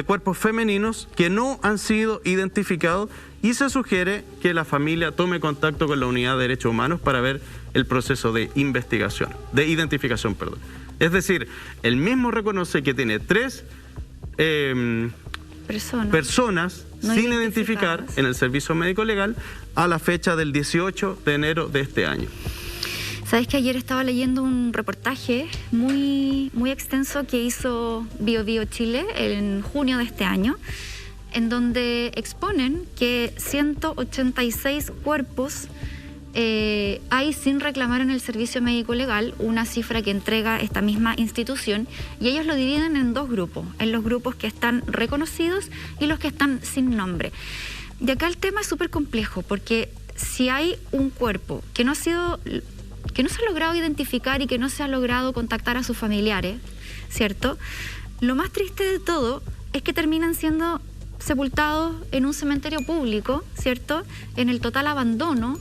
cuerpos femeninos que no han sido identificados y se sugiere que la familia tome contacto con la Unidad de Derechos Humanos para ver el proceso de identificación. Es decir, él mismo reconoce que tiene 3 personas no sin identificar en el Servicio Médico Legal a la fecha del 18 de enero de este año. Sabes que ayer estaba leyendo un reportaje muy extenso que hizo BioBio Chile en junio de este año, en donde exponen que 186 cuerpos hay sin reclamar en el Servicio Médico Legal, una cifra que entrega esta misma institución, y ellos lo dividen en 2 grupos, en los grupos que están reconocidos y los que están sin nombre. Y acá el tema es súper complejo, porque si hay un cuerpo que no se ha logrado identificar y que no se ha logrado contactar a sus familiares, ¿cierto? Lo más triste de todo es que terminan siendo sepultados en un cementerio público, ¿cierto? En el total abandono.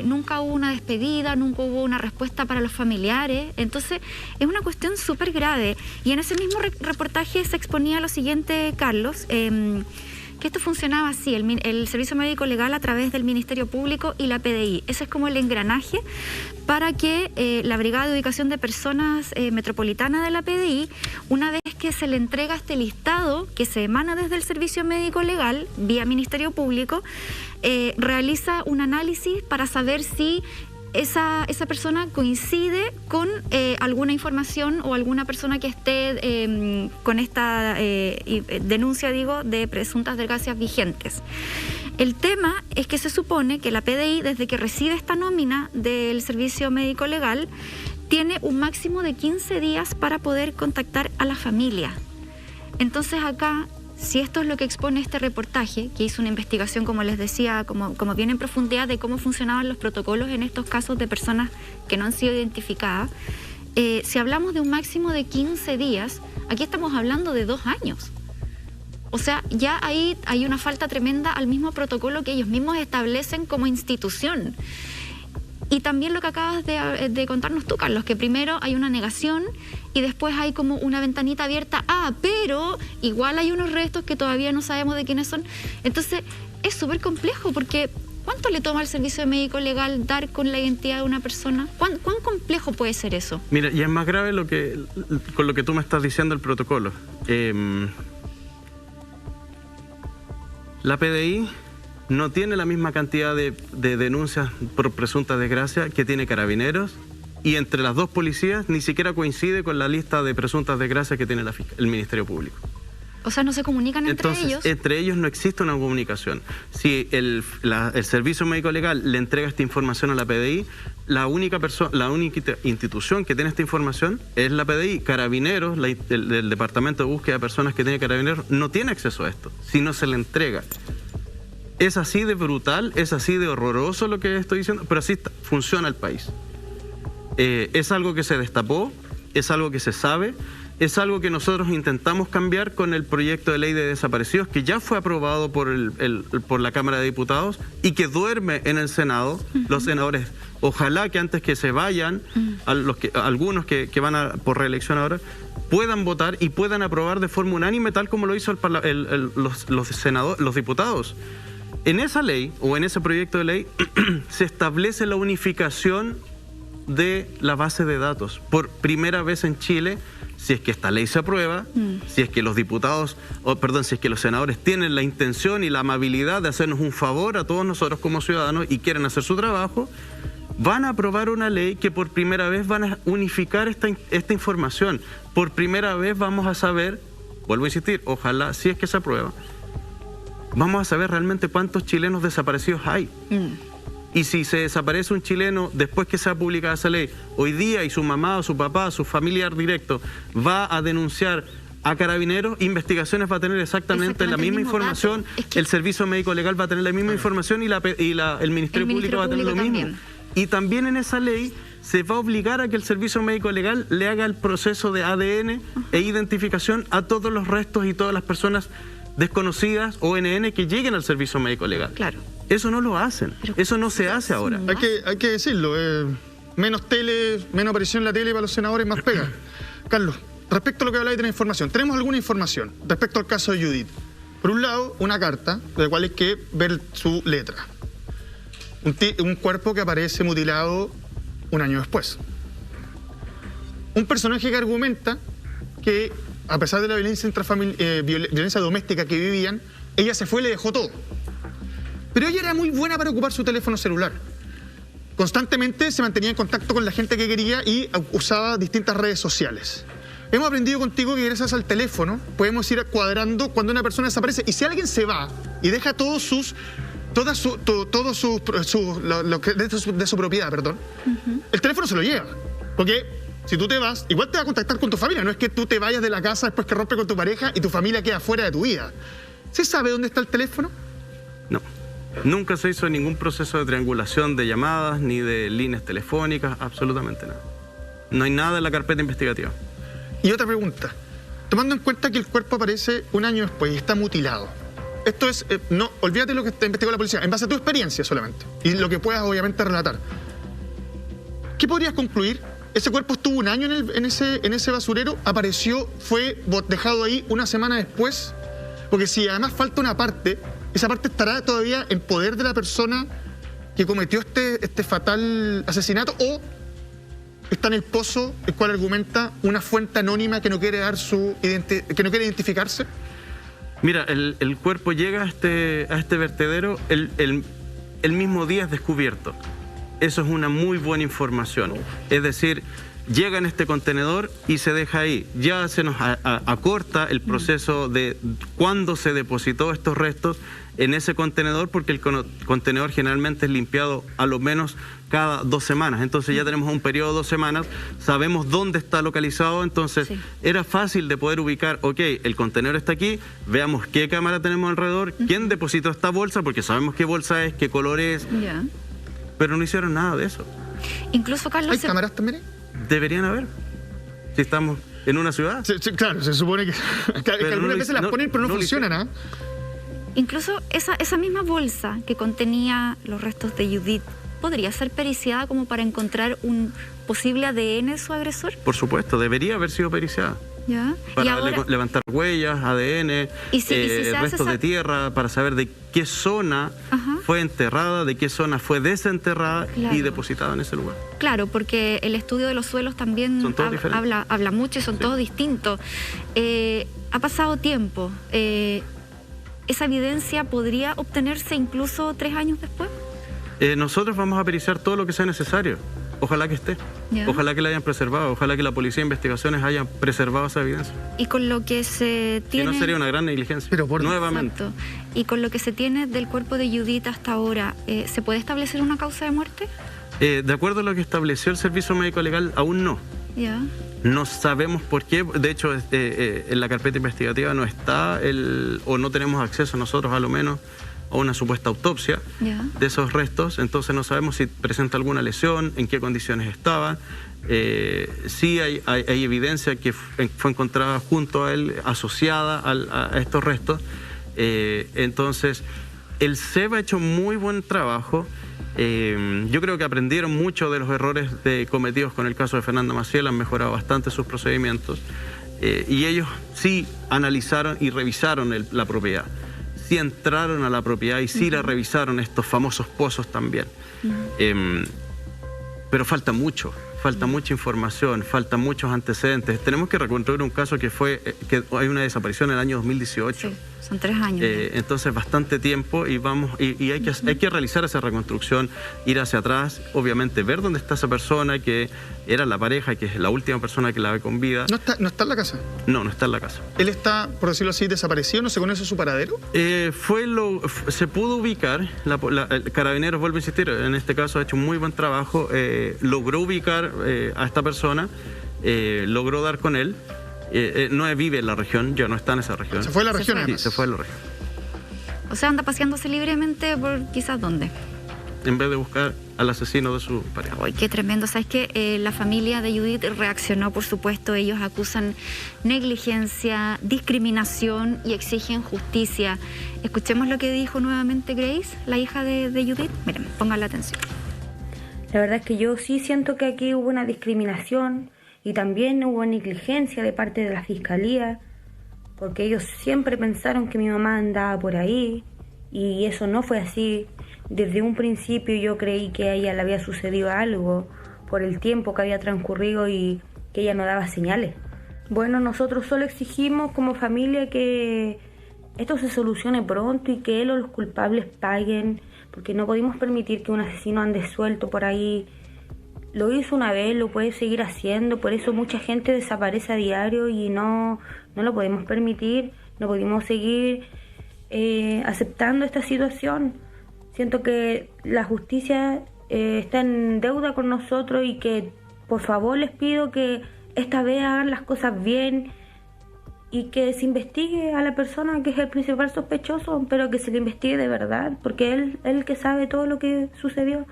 Nunca hubo una despedida, nunca hubo una respuesta para los familiares. Entonces, es una cuestión súper grave. Y en ese mismo reportaje se exponía lo siguiente, Carlos, que esto funcionaba así, el Servicio Médico Legal a través del Ministerio Público y la PDI. Ese es como el engranaje para que la Brigada de Ubicación de Personas Metropolitana de la PDI, una vez que se le entrega este listado que se emana desde el Servicio Médico Legal, vía Ministerio Público, realiza un análisis para saber si esa persona coincide con alguna información o alguna persona que esté con esta denuncia, de presuntas desgracias vigentes. El tema es que se supone que la PDI, desde que recibe esta nómina del Servicio Médico Legal, tiene un máximo de 15 días para poder contactar a la familia. Entonces acá, si esto es lo que expone este reportaje, que hizo una investigación, como les decía, como bien en profundidad de cómo funcionaban los protocolos en estos casos de personas que no han sido identificadas, si hablamos de un máximo de 15 días, aquí estamos hablando de 2 años. O sea, ya ahí hay una falta tremenda al mismo protocolo que ellos mismos establecen como institución. Y también lo que acabas de contarnos tú, Carlos, que primero hay una negación y después hay como una ventanita abierta. Pero igual hay unos restos que todavía no sabemos de quiénes son. Entonces, es súper complejo porque ¿cuánto le toma al Servicio Médico Legal dar con la identidad de una persona? ¿Cuán complejo puede ser eso? Mira, y es más grave con lo que tú me estás diciendo el protocolo. La PDI no tiene la misma cantidad de denuncias por presunta desgracia que tiene Carabineros, y entre las 2 policías ni siquiera coincide con la lista de presuntas desgracias que tiene el Ministerio Público. O sea, ¿no se comunican entre ellos? Entonces, entre ellos no existe una comunicación. Si el Servicio Médico Legal le entrega esta información a la PDI, la única institución que tiene esta información es la PDI. Carabineros, el Departamento de Búsqueda de Personas que tiene Carabineros, no tiene acceso a esto, si no se le entrega. Es así de brutal, es así de horroroso lo que estoy diciendo, pero así funciona el país. Es algo que se destapó, es algo que se sabe, es algo que nosotros intentamos cambiar con el proyecto de ley de desaparecidos, que ya fue aprobado por la Cámara de Diputados y que duerme en el Senado. Los senadores, ojalá que antes que se vayan, algunos que van por reelección ahora, puedan votar y puedan aprobar de forma unánime, tal como lo hizo los diputados. En esa ley, o en ese proyecto de ley, se establece la unificación de la base de datos. Por primera vez en Chile, si es que esta ley se aprueba, si es que los si es que los senadores tienen la intención y la amabilidad de hacernos un favor a todos nosotros como ciudadanos y quieren hacer su trabajo, van a aprobar una ley que por primera vez van a unificar esta información. Por primera vez vamos a saber, vuelvo a insistir, ojalá, si es que se aprueba, vamos a saber realmente cuántos chilenos desaparecidos hay. Y si se desaparece un chileno después que se ha publicado esa ley, hoy día, y su mamá o su papá, su familiar directo, va a denunciar a Carabineros, Investigaciones va a tener exactamente la misma información, el Servicio Médico Legal va a tener la misma información y el Ministerio Público va a tener lo mismo. Y también en esa ley se va a obligar a que el Servicio Médico Legal le haga el proceso de ADN e identificación a todos los restos y todas las personas desconocidas o ONN que lleguen al Servicio Médico Legal. Claro. Eso no lo hacen, eso no se hace ahora. Hay que decirlo, menos aparición en la tele para los senadores, más pega. Carlos, respecto a lo que habláis de la información, tenemos alguna información respecto al caso de Judith. Por un lado, una carta de la cual hay que ver su letra. Un cuerpo que aparece mutilado un año después. Un personaje que argumenta que, a pesar de la violencia doméstica que vivían, ella se fue y le dejó todo. Pero ella era muy buena para ocupar su teléfono celular. Constantemente se mantenía en contacto con la gente que quería y usaba distintas redes sociales. Hemos aprendido contigo que gracias al teléfono podemos ir cuadrando cuando una persona desaparece. Y si alguien se va y deja de su propiedad, perdón, el teléfono se lo lleva. Porque si tú te vas, igual te va a contactar con tu familia. No es que tú te vayas de la casa después que rompes con tu pareja y tu familia queda fuera de tu vida. ¿Se sabe dónde está el teléfono? No. Nunca se hizo ningún proceso de triangulación de llamadas ni de líneas telefónicas, absolutamente nada. No hay nada en la carpeta investigativa. Y otra pregunta. Tomando en cuenta que el cuerpo aparece un año después y está mutilado. Esto es, no, olvídate lo que investigó la policía, en base a tu experiencia solamente. Y lo que puedas obviamente relatar. ¿Qué podrías concluir? Ese cuerpo estuvo un año en ese basurero, apareció, fue dejado ahí una semana después. Porque si además falta una parte, esa parte estará todavía en poder de la persona que cometió este fatal asesinato, o está en el pozo, el cual argumenta una fuente anónima que no quiere que no quiere identificarse. Mira, el cuerpo llega a este vertedero, el mismo día es descubierto. Eso es una muy buena información. Es decir, llega en este contenedor y se deja ahí. Ya se nos acorta el proceso de cuándo se depositó estos restos en ese contenedor, porque el contenedor generalmente es limpiado a lo menos cada 2 semanas. Entonces ya tenemos un periodo de 2 semanas, sabemos dónde está localizado, entonces era fácil de poder ubicar, ok, el contenedor está aquí, veamos qué cámara tenemos alrededor, quién depositó esta bolsa, porque sabemos qué bolsa es, qué color es, pero no hicieron nada de eso. Incluso, Carlos... ¿Hay cámaras también? Deberían haber, si estamos en una ciudad. Sí, claro, se supone que algunas veces las ponen, pero no funcionan, ¿ah? Incluso esa misma bolsa que contenía los restos de Judith podría ser periciada como para encontrar un posible ADN de su agresor. Por supuesto, debería haber sido periciada. ¿Ya? Para levantar huellas, ADN, restos de tierra, para saber de qué zona fue enterrada, de qué zona fue desenterrada y depositada en ese lugar. Claro, porque el estudio de los suelos también habla mucho y son todos distintos. Ha pasado tiempo. ¿Esa evidencia podría obtenerse incluso 3 años después? Nosotros vamos a periciar todo lo que sea necesario. Ojalá que esté. Ojalá que la hayan preservado. Ojalá que la Policía de Investigaciones hayan preservado esa evidencia. Y con lo que se tiene... Si no, sería una gran negligencia. Pero nuevamente. Exacto. Y con lo que se tiene del cuerpo de Judith hasta ahora, ¿se puede establecer una causa de muerte? De acuerdo a lo que estableció el Servicio Médico Legal, aún no. No sabemos por qué. De hecho, en la carpeta investigativa no está o no tenemos acceso nosotros, a lo menos, o una supuesta autopsia de esos restos, entonces no sabemos si presenta alguna lesión, en qué condiciones estaba. Sí hay evidencia que fue encontrada junto a él, asociada a estos restos. Entonces, el CEP ha hecho muy buen trabajo. Yo creo que aprendieron mucho de los errores cometidos con el caso de Fernanda Maciel, han mejorado bastante sus procedimientos, y ellos sí analizaron y revisaron la propiedad, sí entraron a la propiedad y sí la revisaron, estos famosos pozos también. Pero falta mucha información, faltan muchos antecedentes. Tenemos que reconstruir un caso que hay una desaparición en el año 2018. Sí, son 3 años. Entonces bastante tiempo y hay que realizar esa reconstrucción, ir hacia atrás, obviamente ver dónde está esa persona que era la pareja, que es la última persona que la ve con vida. ¿No está en la casa? No está en la casa. ¿Él está, por decirlo así, desaparecido? ¿No se conoce su paradero? Se pudo ubicar, Carabineros, vuelvo a insistir, en este caso ha hecho un muy buen trabajo, logró ubicar a esta persona, logró dar con él. No vive en la región, ya no está en esa región. ¿Se fue a la región? Sí, se fue a la región. O sea, anda paseándose libremente por quizás dónde. En vez de buscar al asesino de su pareja. Ay, qué tremendo. ¿Sabes qué? La familia de Judith reaccionó, por supuesto. Ellos acusan negligencia, discriminación y exigen justicia. Escuchemos lo que dijo nuevamente Grace, la hija de Judith. Miren, pongan la atención. La verdad es que yo sí siento que aquí hubo una discriminación y también hubo negligencia de parte de la fiscalía, porque ellos siempre pensaron que mi mamá andaba por ahí y eso no fue así. Desde un principio yo creí que a ella le había sucedido algo por el tiempo que había transcurrido y que ella no daba señales. Bueno, nosotros solo exigimos como familia que esto se solucione pronto y que él o los culpables paguen, porque no podemos permitir que un asesino ande suelto por ahí. Lo hizo una vez, lo puede seguir haciendo, por eso mucha gente desaparece a diario y no lo podemos permitir, no podemos seguir aceptando esta situación. Siento que la justicia está en deuda con nosotros y que por favor les pido que esta vez hagan las cosas bien y que se investigue a la persona que es el principal sospechoso, pero que se le investigue de verdad, porque él es el que sabe todo lo que sucedió.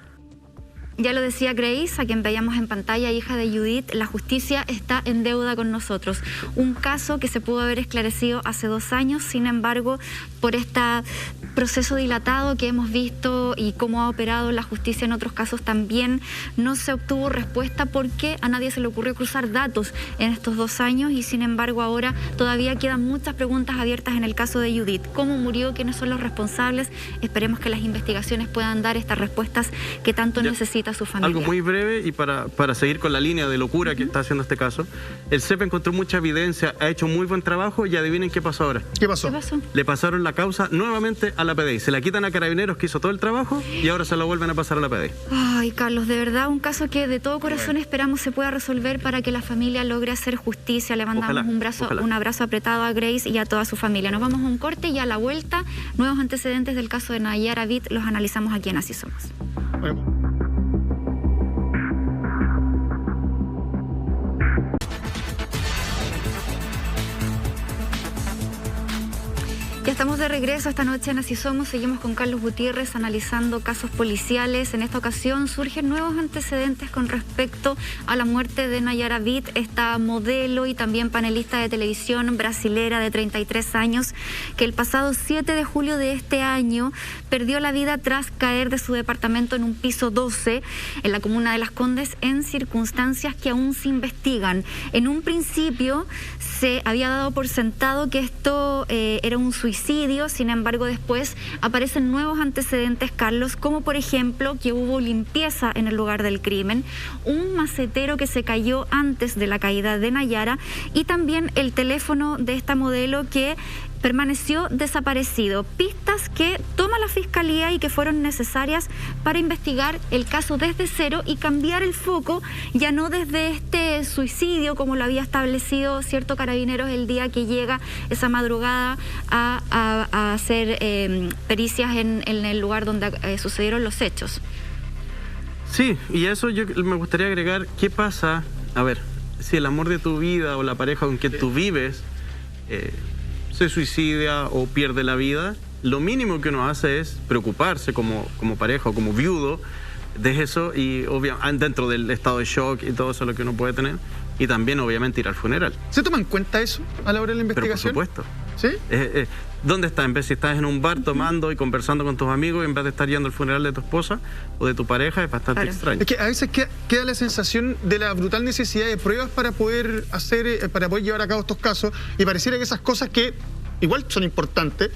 Ya lo decía Grace, a quien veíamos en pantalla, hija de Judith, la justicia está en deuda con nosotros. Un caso que se pudo haber esclarecido hace 2 años, sin embargo, por este proceso dilatado que hemos visto y cómo ha operado la justicia en otros casos también, no se obtuvo respuesta porque a nadie se le ocurrió cruzar datos en estos 2 años y sin embargo ahora todavía quedan muchas preguntas abiertas en el caso de Judith. ¿Cómo murió? ¿Quiénes son los responsables? Esperemos que las investigaciones puedan dar estas respuestas que tanto necesita su familia. Algo muy breve y para seguir con la línea de locura que está haciendo este caso. El CEP encontró mucha evidencia, ha hecho muy buen trabajo y adivinen qué pasó ahora. ¿Qué pasó? Le pasaron la causa nuevamente a la PDI. Se la quitan a Carabineros, que hizo todo el trabajo, y ahora se la vuelven a pasar a la PDI. Ay, Carlos, de verdad, un caso que de todo corazón esperamos se pueda resolver para que la familia logre hacer justicia. Le mandamos un abrazo apretado a Grace y a toda su familia. Nos vamos a un corte y a la vuelta, nuevos antecedentes del caso de Nayara Bit los analizamos aquí en Así Somos. Bueno. Ya estamos de regreso esta noche en Así Somos. Seguimos con Carlos Gutiérrez analizando casos policiales. En esta ocasión surgen nuevos antecedentes con respecto a la muerte de Nayara Bit, esta modelo y también panelista de televisión brasilera de 33 años, que el pasado 7 de julio de este año perdió la vida tras caer de su departamento en un piso 12 en la comuna de Las Condes en circunstancias que aún se investigan. En un principio se había dado por sentado que esto era un suicidio, sin embargo después aparecen nuevos antecedentes, Carlos, como por ejemplo que hubo limpieza en el lugar del crimen, un macetero que se cayó antes de la caída de Nayara y también el teléfono de esta modelo que permaneció desaparecido. Pistas que toma la Fiscalía y que fueron necesarias para investigar el caso desde cero y cambiar el foco, ya no desde este suicidio como lo había establecido cierto Carabineros el día que llega esa madrugada a hacer pericias en el lugar donde sucedieron los hechos. Sí, y eso yo me gustaría agregar, ¿qué pasa? A ver, si el amor de tu vida o la pareja con quien tú vives se suicida o pierde la vida, lo mínimo que uno hace es preocuparse como pareja o como viudo de eso, y obviamente dentro del estado de shock y todo eso lo que uno puede tener, y también obviamente ir al funeral. ¿Se toma en cuenta eso a la hora de la investigación? Pero por supuesto. ¿Sí? ¿Dónde estás? En vez si estás en un bar tomando y conversando con tus amigos, en vez de estar yendo al funeral de tu esposa o de tu pareja, es bastante extraño. Es que a veces queda la sensación de la brutal necesidad de pruebas para poder llevar a cabo estos casos, y pareciera que esas cosas que igual son importantes,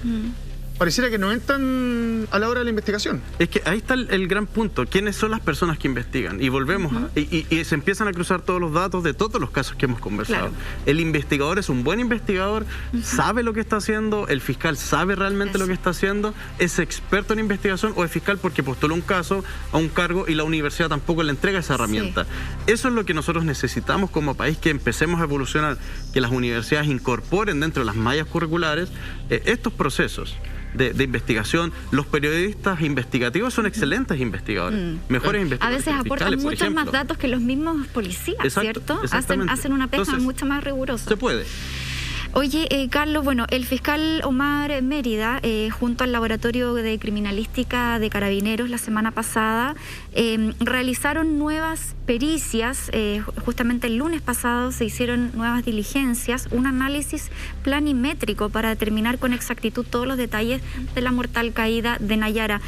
pareciera que no entran a la hora de la investigación. Es que ahí está el gran punto. ¿Quiénes son las personas que investigan? Y volvemos y se empiezan a cruzar todos los datos de todos los casos que hemos conversado. Claro. El investigador es un buen investigador, sabe lo que está haciendo, el fiscal sabe realmente lo que está haciendo, es experto en investigación, o es fiscal porque postuló un caso a un cargo y la universidad tampoco le entrega esa herramienta. Eso es lo que nosotros necesitamos como país, que empecemos a evolucionar, que las universidades incorporen dentro de las mallas curriculares estos procesos de investigación. Los periodistas investigativos son excelentes investigadores, mejores investigadores. A veces aportan muchos más datos que los mismos policías, ¿cierto? Hacen una pega mucho más rigurosa. Se puede. Oye, Carlos, bueno, el fiscal Omar Mérida, junto al Laboratorio de Criminalística de Carabineros la semana pasada, realizaron nuevas pericias. Justamente el lunes pasado se hicieron nuevas diligencias, un análisis planimétrico para determinar con exactitud todos los detalles de la mortal caída de Nayara.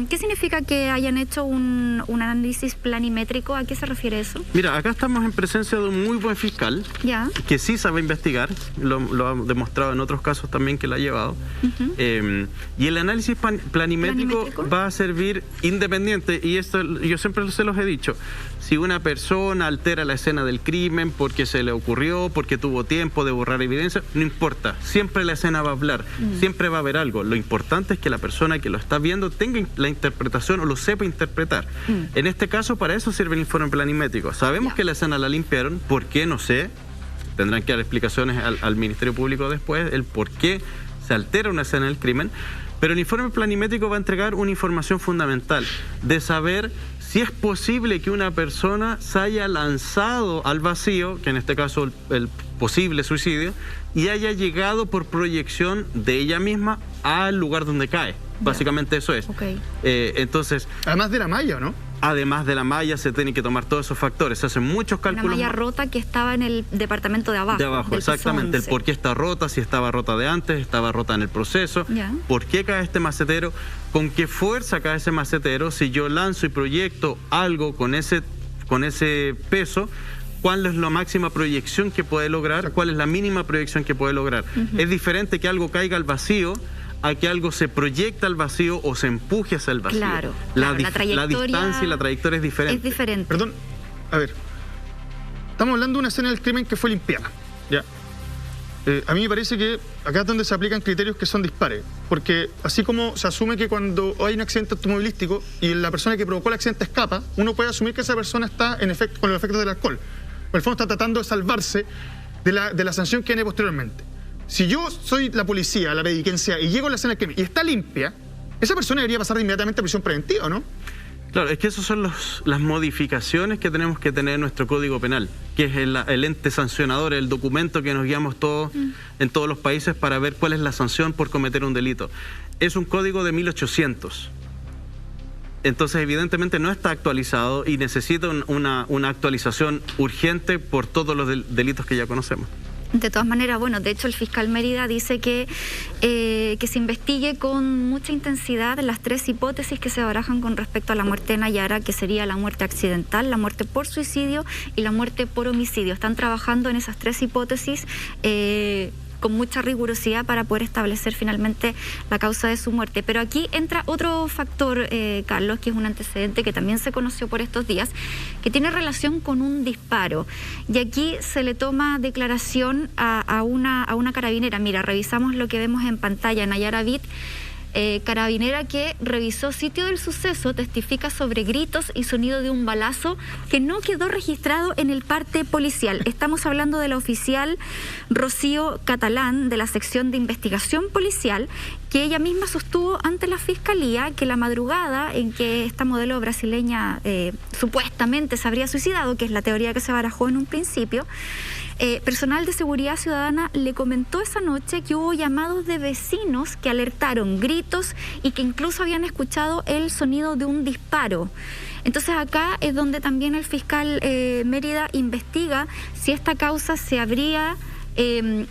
¿Qué significa que hayan hecho un análisis planimétrico? ¿A qué se refiere eso? Mira, acá estamos en presencia de un muy buen fiscal, que sí sabe investigar. Lo ha demostrado en otros casos también que lo ha llevado. Y el análisis planimétrico va a servir independiente, y esto yo siempre se los he dicho: si una persona altera la escena del crimen porque se le ocurrió, porque tuvo tiempo de borrar evidencia, no importa, siempre la escena va a hablar, siempre va a haber algo. Lo importante es que la persona que lo está viendo tenga la interpretación o lo sepa interpretar. En este caso, para eso sirve el informe planimétrico. Sabemos que la escena la limpiaron, ¿por qué? No sé. Tendrán que dar explicaciones al Ministerio Público después, el por qué se altera una escena del crimen. Pero el informe planimétrico va a entregar una información fundamental de saber si es posible que una persona se haya lanzado al vacío, que en este caso el posible suicidio, y haya llegado por proyección de ella misma al lugar donde cae. Básicamente eso es. Entonces, además de la malla, ¿no? Además de la malla, se tienen que tomar todos esos factores. Se hacen muchos cálculos. La malla rota que estaba en el departamento de abajo. De abajo, exactamente. El por qué está rota, si estaba rota de antes, estaba rota en el proceso. ¿Por qué cae este macetero? ¿Con qué fuerza cae ese macetero? Si yo lanzo y proyecto algo con ese peso, ¿cuál es la máxima proyección que puede lograr? ¿Cuál es la mínima proyección que puede lograr? Es diferente que algo caiga al vacío a que algo se proyecta al vacío o se empuje hacia el vacío. Claro, la distancia y la trayectoria es diferente. Es diferente. Perdón, a ver, estamos hablando de una escena del crimen que fue limpiada, ¿ya? A mí me parece que acá es donde se aplican criterios que son dispares, porque así como se asume que cuando hay un accidente automovilístico y la persona que provocó el accidente escapa, uno puede asumir que esa persona está con los efectos del alcohol. En el fondo está tratando de salvarse de la sanción que viene posteriormente. Si yo soy la policía, la quien sea, y llego a la escena del crimen y está limpia, esa persona debería pasar inmediatamente a prisión preventiva, ¿no? Claro, es que esas son las modificaciones que tenemos que tener en nuestro Código Penal, que es el ente sancionador, el documento que nos guiamos todos en todos los países para ver cuál es la sanción por cometer un delito. Es un código de 1800. Entonces, evidentemente, no está actualizado y necesita una actualización urgente por todos los delitos que ya conocemos. De todas maneras, bueno, de hecho el fiscal Mérida dice que se investigue con mucha intensidad las tres hipótesis que se barajan con respecto a la muerte de Nayara, que sería la muerte accidental, la muerte por suicidio y la muerte por homicidio. Están trabajando en esas tres hipótesis con mucha rigurosidad para poder establecer finalmente la causa de su muerte. Pero aquí entra otro factor, Carlos, que es un antecedente que también se conoció por estos días, que tiene relación con un disparo. Y aquí se le toma declaración a una carabinera. Mira, revisamos lo que vemos en pantalla. Nayara Vid, carabinera que revisó sitio del suceso, testifica sobre gritos y sonido de un balazo que no quedó registrado en el parte policial. Estamos hablando de la oficial Rocío Catalán, de la sección de investigación policial, que ella misma sostuvo ante la Fiscalía que la madrugada en que esta modelo brasileña supuestamente se habría suicidado, que es la teoría que se barajó en un principio, personal de seguridad ciudadana le comentó esa noche que hubo llamados de vecinos que alertaron gritos y que incluso habían escuchado el sonido de un disparo. Entonces acá es donde también el fiscal Mérida investiga si esta causa se habría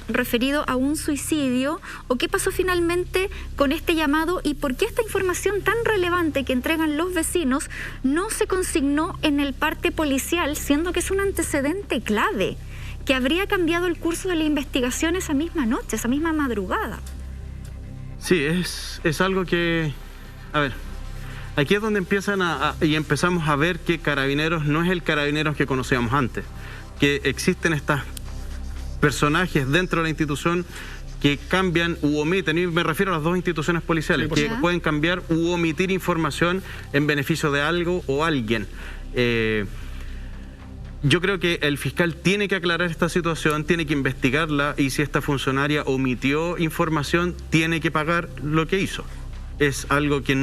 referido a un suicidio o qué pasó finalmente con este llamado y por qué esta información tan relevante que entregan los vecinos no se consignó en el parte policial, siendo que es un antecedente clave que habría cambiado el curso de la investigación esa misma noche, esa misma madrugada. Sí, es algo que... A ver, aquí es donde empezamos a ver que Carabineros no es el Carabineros que conocíamos antes, que existen estos personajes dentro de la institución que cambian u omiten, y me refiero a las dos instituciones policiales, que pueden cambiar u omitir información en beneficio de algo o alguien. Yo creo que el fiscal tiene que aclarar esta situación, tiene que investigarla, y si esta funcionaria omitió información, tiene que pagar lo que hizo. Es algo que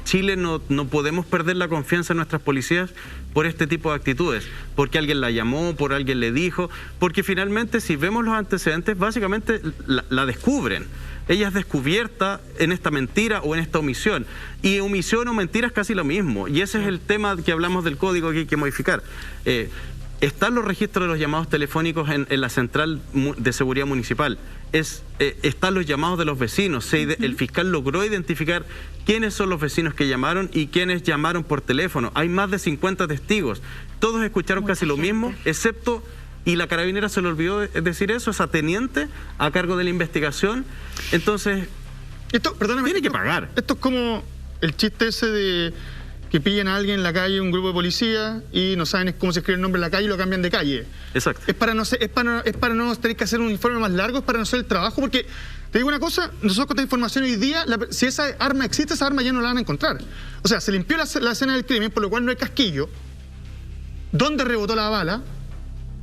Chile no podemos perder la confianza en nuestras policías por este tipo de actitudes, porque alguien la llamó, por alguien le dijo, porque finalmente si vemos los antecedentes, básicamente la descubren. Ella es descubierta en esta mentira o en esta omisión. Y omisión o mentira es casi lo mismo. Y ese es el tema que hablamos del código que hay que modificar. Están los registros de los llamados telefónicos en la Central de Seguridad Municipal. Están los llamados de los vecinos. El fiscal logró identificar quiénes son los vecinos que llamaron y quiénes llamaron por teléfono. Hay más de 50 testigos. Todos escucharon casi lo mismo, excepto... Y la carabinera se le olvidó decir eso, esa teniente a cargo de la investigación. Entonces, tiene que pagar. Esto es como el chiste ese de que pillan a alguien en la calle, un grupo de policía, y no saben cómo se escribe el nombre en la calle y lo cambian de calle. Exacto. Es para no tener que hacer un informe más largo, es para no hacer el trabajo, porque te digo una cosa, nosotros con esta información hoy día, si esa arma existe, esa arma ya no la van a encontrar. O sea, se limpió la escena del crimen, por lo cual no hay casquillo. ¿Dónde rebotó la bala?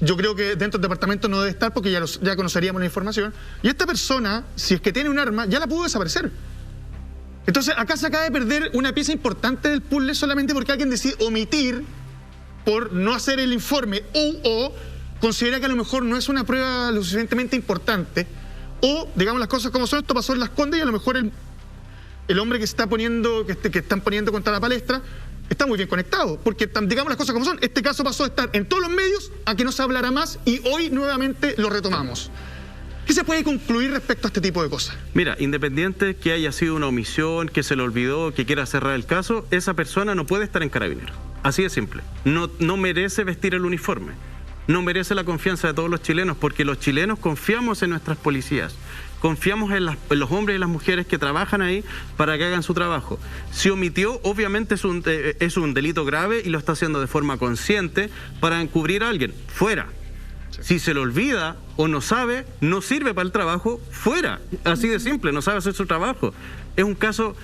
Yo creo que dentro del departamento no debe estar porque ya conoceríamos la información. Y esta persona, si es que tiene un arma, ya la pudo desaparecer. Entonces, acá se acaba de perder una pieza importante del puzzle solamente porque alguien decide omitir por no hacer el informe o considera que a lo mejor no es una prueba lo suficientemente importante, o, digamos las cosas como son, esto pasó en Las Condes y a lo mejor el hombre que están poniendo contra la palestra está muy bien conectado, porque digamos las cosas como son, este caso pasó de estar en todos los medios a que no se hablara más y hoy nuevamente lo retomamos. ¿Qué se puede concluir respecto a este tipo de cosas? Mira, independiente que haya sido una omisión, que se le olvidó, que quiera cerrar el caso, esa persona no puede estar en Carabineros. Así de simple. No merece vestir el uniforme. No merece la confianza de todos los chilenos, porque los chilenos confiamos en nuestras policías. Confiamos en los hombres y las mujeres que trabajan ahí para que hagan su trabajo. Si omitió, obviamente es un delito grave y lo está haciendo de forma consciente para encubrir a alguien. Fuera. Si se le olvida o no sabe, no sirve para el trabajo, fuera. Así de simple, no sabe hacer su trabajo. Es un caso...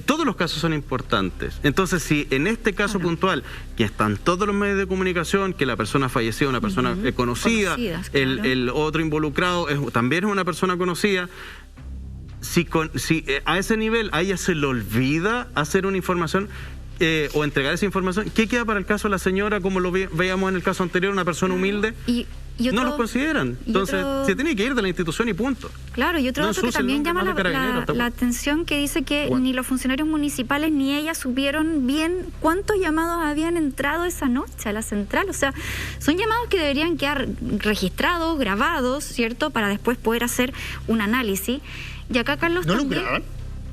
todos los casos son importantes. Entonces, si en este caso puntual, que están todos los medios de comunicación, que la persona fallecida, una persona conocida, el otro involucrado también es una persona conocida, si a ese nivel a ella se le olvida hacer una información o entregar esa información, ¿qué queda para el caso de la señora, como lo veíamos en el caso anterior, una persona humilde? No los consideran. Entonces, se tiene que ir de la institución y punto. Claro, y otro dato que también llama la atención, que dice que ni los funcionarios municipales ni ella supieron bien cuántos llamados habían entrado esa noche a la central. O sea, son llamados que deberían quedar registrados, grabados, ¿cierto? Para después poder hacer un análisis. Y acá, Carlos, ¿no lo graban?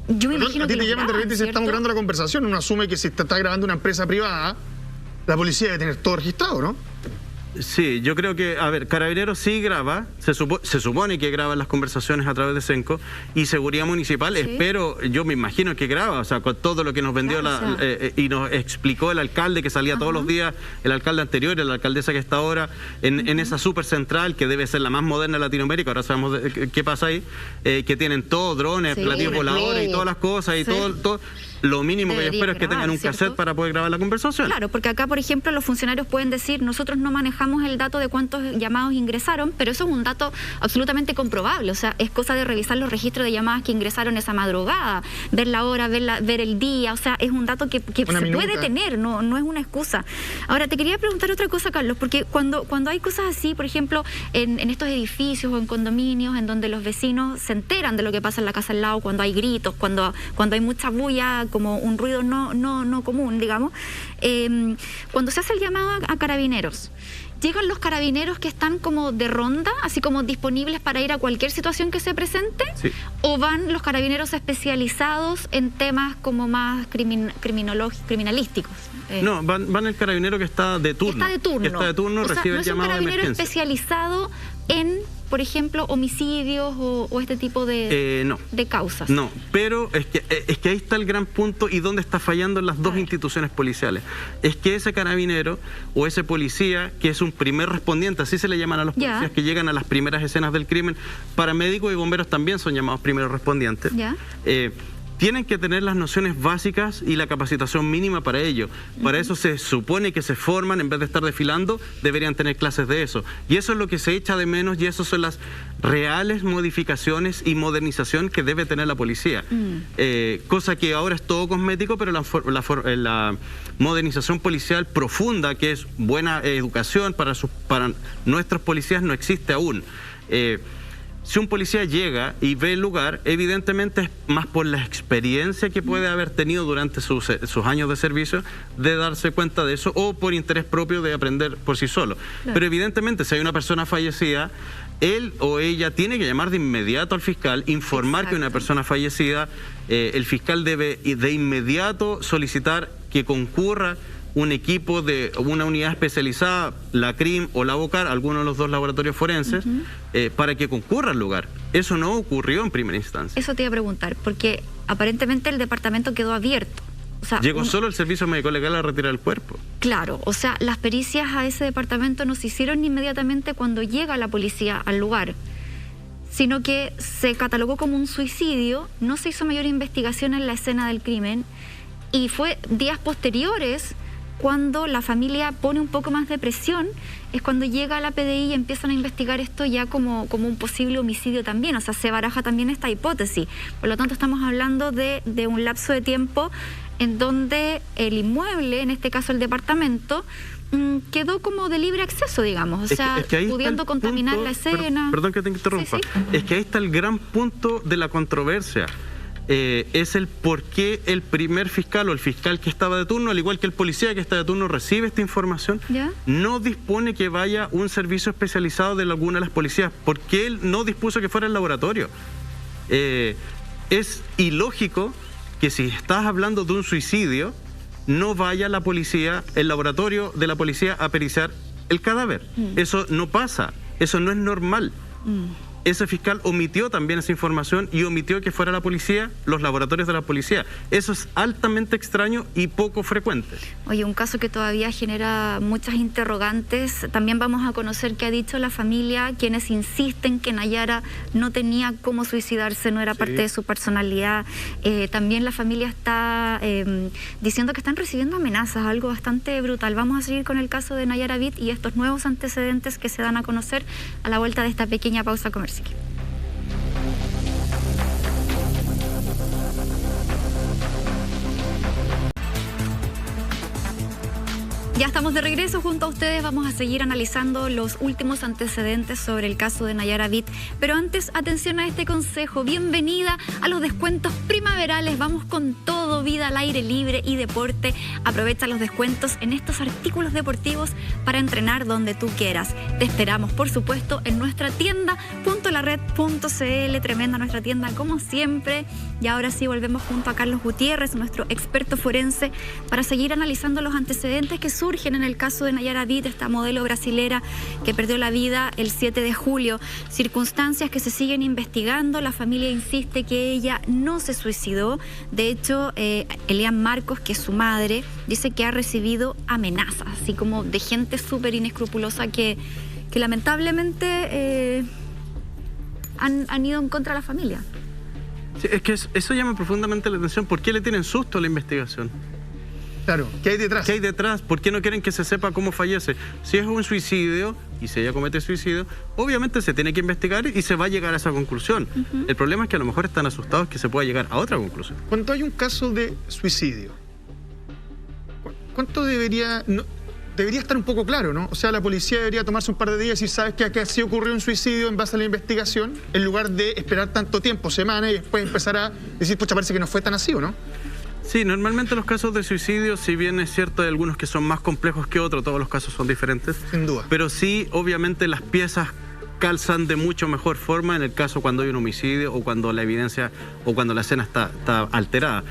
Yo me imagino que a ti te llaman de repente y se estamos grabando la conversación. Uno asume que si te está grabando una empresa privada, la policía debe tener todo registrado, ¿no? Sí, yo creo que, a ver, Carabineros sí graba, se supone que graba las conversaciones a través de Senco, y Seguridad Municipal, espero, yo me imagino que graba, o sea, con todo lo que nos vendió y nos explicó el alcalde que salía todos los días, el alcalde anterior, la alcaldesa que está ahora, en esa super central, que debe ser la más moderna de Latinoamérica, ahora sabemos qué pasa ahí, que tienen todo, drones, platillos voladores y todas las cosas, y todo lo mínimo que yo espero es que tengan un ¿cierto? cassette para poder grabar la conversación. Claro, porque acá, por ejemplo, los funcionarios pueden decir, nosotros no manejamos el dato de cuántos llamados ingresaron, pero eso es un dato absolutamente comprobable. O sea, es cosa de revisar los registros de llamadas que ingresaron esa madrugada, ver la hora, ver el día. O sea, es un dato que se puede tener, no es una excusa. Ahora, te quería preguntar otra cosa, Carlos, porque cuando hay cosas así, por ejemplo, en estos edificios o en condominios, en donde los vecinos se enteran de lo que pasa en la casa al lado, cuando hay gritos, cuando hay mucha bulla, como un ruido no común, digamos, cuando se hace el llamado a carabineros, ¿llegan los carabineros que están como de ronda, así como disponibles para ir a cualquier situación que se presente? Sí. ¿O van los carabineros especializados en temas como más criminalísticos? No, van el carabinero que está de turno. Que está de turno, o sea, recibe el llamado de emergencia. ¿No es un carabinero especializado en, por ejemplo, homicidios o este tipo de causas? No, pero es que ahí está el gran punto y dónde está fallando en las dos instituciones policiales. Es que ese carabinero o ese policía, que es un primer respondiente, así se le llaman a los policías que llegan a las primeras escenas del crimen, paramédicos y bomberos también son llamados primeros respondientes. Tienen que tener las nociones básicas y la capacitación mínima para ello. Para eso se supone que se forman, en vez de estar desfilando, deberían tener clases de eso. Y eso es lo que se echa de menos y eso son las reales modificaciones y modernización que debe tener la policía. Cosa que ahora es todo cosmético, pero la modernización policial profunda, que es buena educación para nuestros policías, no existe aún. Si un policía llega y ve el lugar, evidentemente es más por la experiencia que puede haber tenido durante sus años de servicio de darse cuenta de eso, o por interés propio de aprender por sí solo. Claro. Pero evidentemente si hay una persona fallecida, él o ella tiene que llamar de inmediato al fiscal, informar que hay una persona fallecida. El fiscal debe de inmediato solicitar que concurra un equipo de una unidad especializada, la CRIM o la BOCAR, alguno de los dos laboratorios forenses, para que concurra al lugar. Eso no ocurrió en primera instancia. Eso te iba a preguntar, porque aparentemente el departamento quedó abierto. O sea, llegó solo el servicio médico legal a retirar el cuerpo. Claro, o sea, las pericias a ese departamento no se hicieron inmediatamente cuando llega la policía al lugar, sino que se catalogó como un suicidio, no se hizo mayor investigación en la escena del crimen, y fue días posteriores, cuando la familia pone un poco más de presión, es cuando llega a la PDI y empiezan a investigar esto ya como un posible homicidio también. O sea, se baraja también esta hipótesis. Por lo tanto, estamos hablando de un lapso de tiempo en donde el inmueble, en este caso el departamento, quedó como de libre acceso, digamos. O sea, pudiendo contaminar la escena. Perdón que te interrumpa. Sí. Es que ahí está el gran punto de la controversia. Es el por qué el primer fiscal o el fiscal que estaba de turno, al igual que el policía que está de turno, recibe esta información, no dispone que vaya un servicio especializado de alguna de las policías. ¿Por qué él no dispuso que fuera el laboratorio? Es ilógico que si estás hablando de un suicidio, no vaya la policía, el laboratorio de la policía a periciar el cadáver. Eso no pasa, eso no es normal. Ese fiscal omitió también esa información y omitió que fuera la policía, los laboratorios de la policía. Eso es altamente extraño y poco frecuente. Oye, un caso que todavía genera muchas interrogantes. También vamos a conocer qué ha dicho la familia, quienes insisten que Nayara no tenía cómo suicidarse, no era parte de su personalidad. También la familia está diciendo que están recibiendo amenazas, algo bastante brutal. Vamos a seguir con el caso de Nayara Vid y estos nuevos antecedentes que se dan a conocer a la vuelta de esta pequeña pausa comercial. Ya estamos de regreso junto a ustedes, vamos a seguir analizando los últimos antecedentes sobre el caso de Nayara Vid. Pero antes, atención a este consejo, bienvenida a los descuentos primaverales, vamos con todo, vida al aire libre y deporte. Aprovecha los descuentos en estos artículos deportivos para entrenar donde tú quieras. Te esperamos, por supuesto, en nuestra tienda .lared.cl, tremenda nuestra tienda como siempre. Y ahora sí volvemos junto a Carlos Gutiérrez, nuestro experto forense, para seguir analizando los antecedentes que surgen en el caso de Nayara Vid, esta modelo brasilera que perdió la vida el 7 de julio. Circunstancias que se siguen investigando. La familia insiste que ella no se suicidó. De hecho, Elian Marcos, que es su madre, dice que ha recibido amenazas, así como de gente súper inescrupulosa que lamentablemente han ido en contra de la familia. Sí, es que eso llama profundamente la atención. ¿Por qué le tienen susto a la investigación? Claro, ¿qué hay detrás? ¿Qué hay detrás? ¿Por qué no quieren que se sepa cómo fallece? Si es un suicidio y si ella comete suicidio, obviamente se tiene que investigar y se va a llegar a esa conclusión. El problema es que a lo mejor están asustados que se pueda llegar a otra conclusión. Cuando hay un caso de suicidio, ¿cuánto debería estar un poco claro, ¿no? O sea, la policía debería tomarse un par de días y decir, ¿sabes que acá sí ocurrió un suicidio en base a la investigación? En lugar de esperar tanto tiempo, semanas, y después empezar a decir, pucha, parece que no fue tan así, ¿o no? Sí, normalmente los casos de suicidio, si bien es cierto, hay algunos que son más complejos que otros, todos los casos son diferentes. Sin duda. Pero sí, obviamente las piezas calzan de mucho mejor forma en el caso cuando hay un homicidio o cuando la evidencia o cuando la escena está alterada.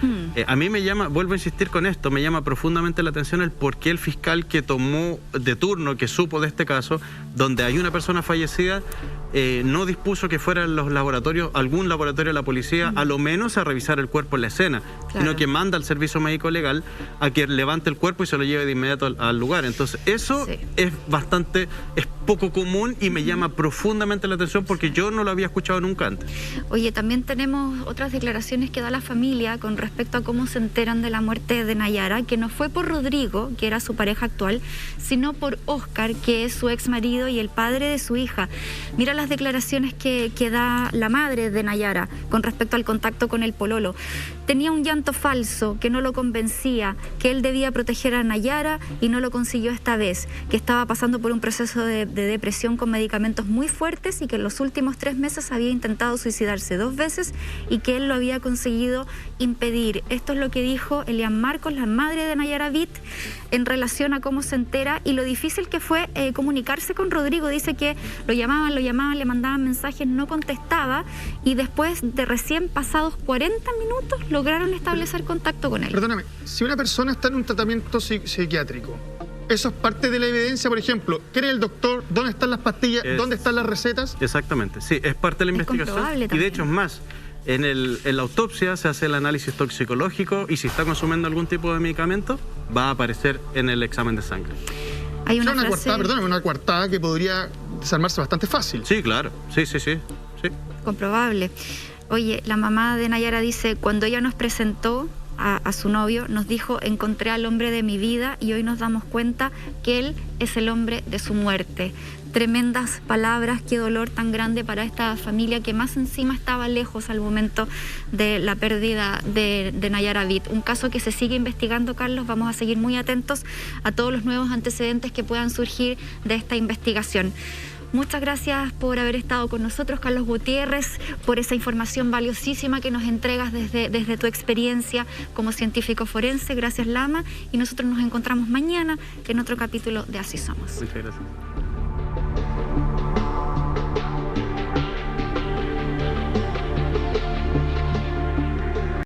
A mí me llama, vuelvo a insistir con esto, me llama profundamente la atención el por qué el fiscal que tomó de turno, que supo de este caso, donde hay una persona fallecida, no dispuso que fuera en los laboratorios, algún laboratorio de la policía, a lo menos a revisar el cuerpo en la escena, sino que manda al servicio médico legal a que levante el cuerpo y se lo lleve de inmediato al lugar. Entonces, eso es poco común y me llama profundamente la atención porque yo no lo había escuchado nunca antes. Oye, también tenemos otras declaraciones que da la familia con respecto a cómo se enteran de la muerte de Nayara, que no fue por Rodrigo, que era su pareja actual, sino por Óscar, que es su ex marido y el padre de su hija. Mira las declaraciones que da la madre de Nayara con respecto al contacto con el pololo. Tenía un llanto falso que no lo convencía, que él debía proteger a Nayara y no lo consiguió esta vez, que estaba pasando por un proceso de depresión con medicamentos muy fuertes y que en los últimos 3 meses había intentado suicidarse 2 veces y que él lo había conseguido impedir. Esto es lo que dijo Elian Marcos, la madre de Nayara Vitt, en relación a cómo se entera y lo difícil que fue comunicarse con Rodrigo. Dice que lo llamaban, le mandaban mensajes, no contestaba y después de recién pasados 40 minutos lograron establecer contacto con él. Perdóname, si una persona está en un tratamiento psiquiátrico, ¿eso es parte de la evidencia? Por ejemplo, ¿quién es el doctor? ¿Dónde están las pastillas? ¿Dónde están las recetas? Exactamente, sí, es parte de la investigación. Y de hecho es más, en la autopsia se hace el análisis toxicológico y si está consumiendo algún tipo de medicamento va a aparecer en el examen de sangre. Hay una coartada que podría desarmarse bastante fácil. Sí, claro, sí. Comprobable. Oye, la mamá de Nayara dice, cuando ella nos presentó a su novio, nos dijo, encontré al hombre de mi vida y hoy nos damos cuenta que él es el hombre de su muerte. Tremendas palabras, qué dolor tan grande para esta familia que más encima estaba lejos al momento de la pérdida de Nayara Vitt. Un caso que se sigue investigando, Carlos, vamos a seguir muy atentos a todos los nuevos antecedentes que puedan surgir de esta investigación. Muchas gracias por haber estado con nosotros, Carlos Gutiérrez, por esa información valiosísima que nos entregas desde tu experiencia como científico forense. Gracias, Lama. Y nosotros nos encontramos mañana en otro capítulo de Así Somos. Muchas gracias.